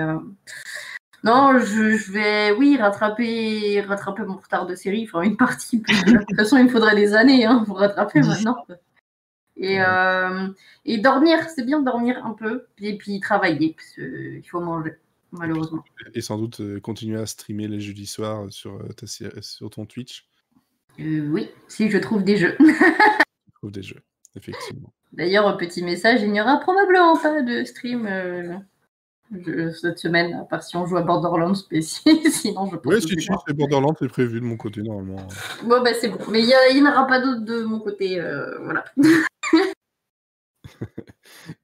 non, je vais, oui, rattraper mon retard de série, enfin une partie. Parce que de toute façon, il me faudrait des années pour rattraper maintenant. Et dormir, c'est bien de dormir un peu, et puis travailler, parce qu'il faut manger, malheureusement. Et sans doute continuer à streamer les jeudis soirs sur ton Twitch. Oui, si je trouve des jeux. Tu trouves des jeux, effectivement. D'ailleurs, petit message, il n'y aura probablement pas de stream cette semaine, à part si on joue à Borderlands, mais sinon je pense Ouais, que si, c'est Borderlands, c'est prévu de mon côté, normalement. Bon, c'est bon. Mais il n'y en aura pas d'autres de mon côté, voilà.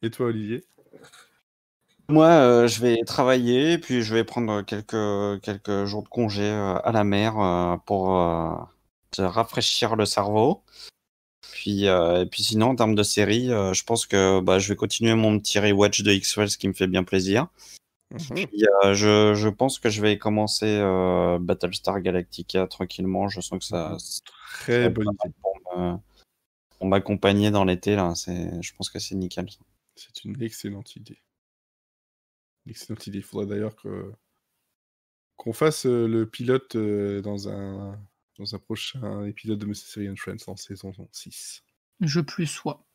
Et toi, Olivier ? Moi, je vais travailler, puis je vais prendre quelques jours de congé à la mer pour te rafraîchir le cerveau. Et puis sinon, en termes de série, je pense que je vais continuer mon petit rewatch de X-Files qui me fait bien plaisir. Puis je pense que je vais commencer Battlestar Galactica tranquillement. Je sens que ça Très bonne idée. Pour m'accompagner dans l'été, là. Je pense que c'est nickel. C'est une excellente idée. Excellente idée. Il faudrait d'ailleurs qu'on fasse le pilote dans un prochain épisode de Mystery and Friends en saison 6. Je plus sois.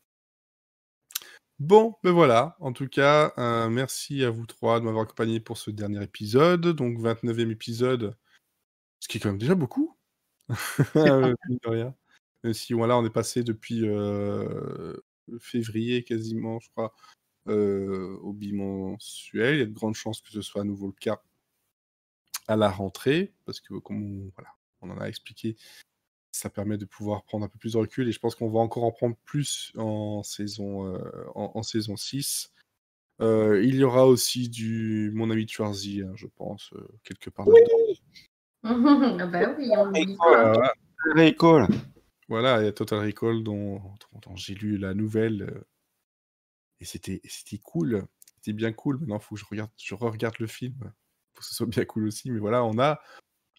Bon, ben voilà. En tout cas, merci à vous trois de m'avoir accompagné pour ce dernier épisode. Donc, 29e épisode, ce qui est quand même déjà beaucoup. Mine de rien. Même si, voilà, on est passé depuis février quasiment, je crois, au bimensuel. Il y a de grandes chances que ce soit à nouveau le cas à la rentrée, parce que comme on en a expliqué, ça permet de pouvoir prendre un peu plus de recul, et je pense qu'on va encore en prendre plus en saison 6. Il y aura aussi du Mon ami Schwarzy, je pense, quelque part là-dedans. Bah oui, on oublie pas. Recall. Voilà, il y a Total Recall dont j'ai lu la nouvelle, et c'était cool. C'était bien cool. Maintenant, il faut que je re-regarde le film pour que ce soit bien cool aussi. Mais voilà, on a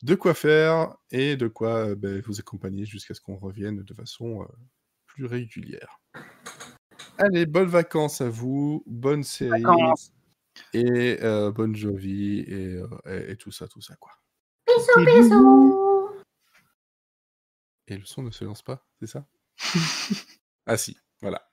de quoi faire et de quoi vous accompagner jusqu'à ce qu'on revienne de façon plus régulière. Allez, bonnes vacances à vous, bonne série Vacances. et bonne Jovi et tout ça quoi. Bisous, Des bisous. Et le son ne se lance pas, c'est ça? Ah si, voilà.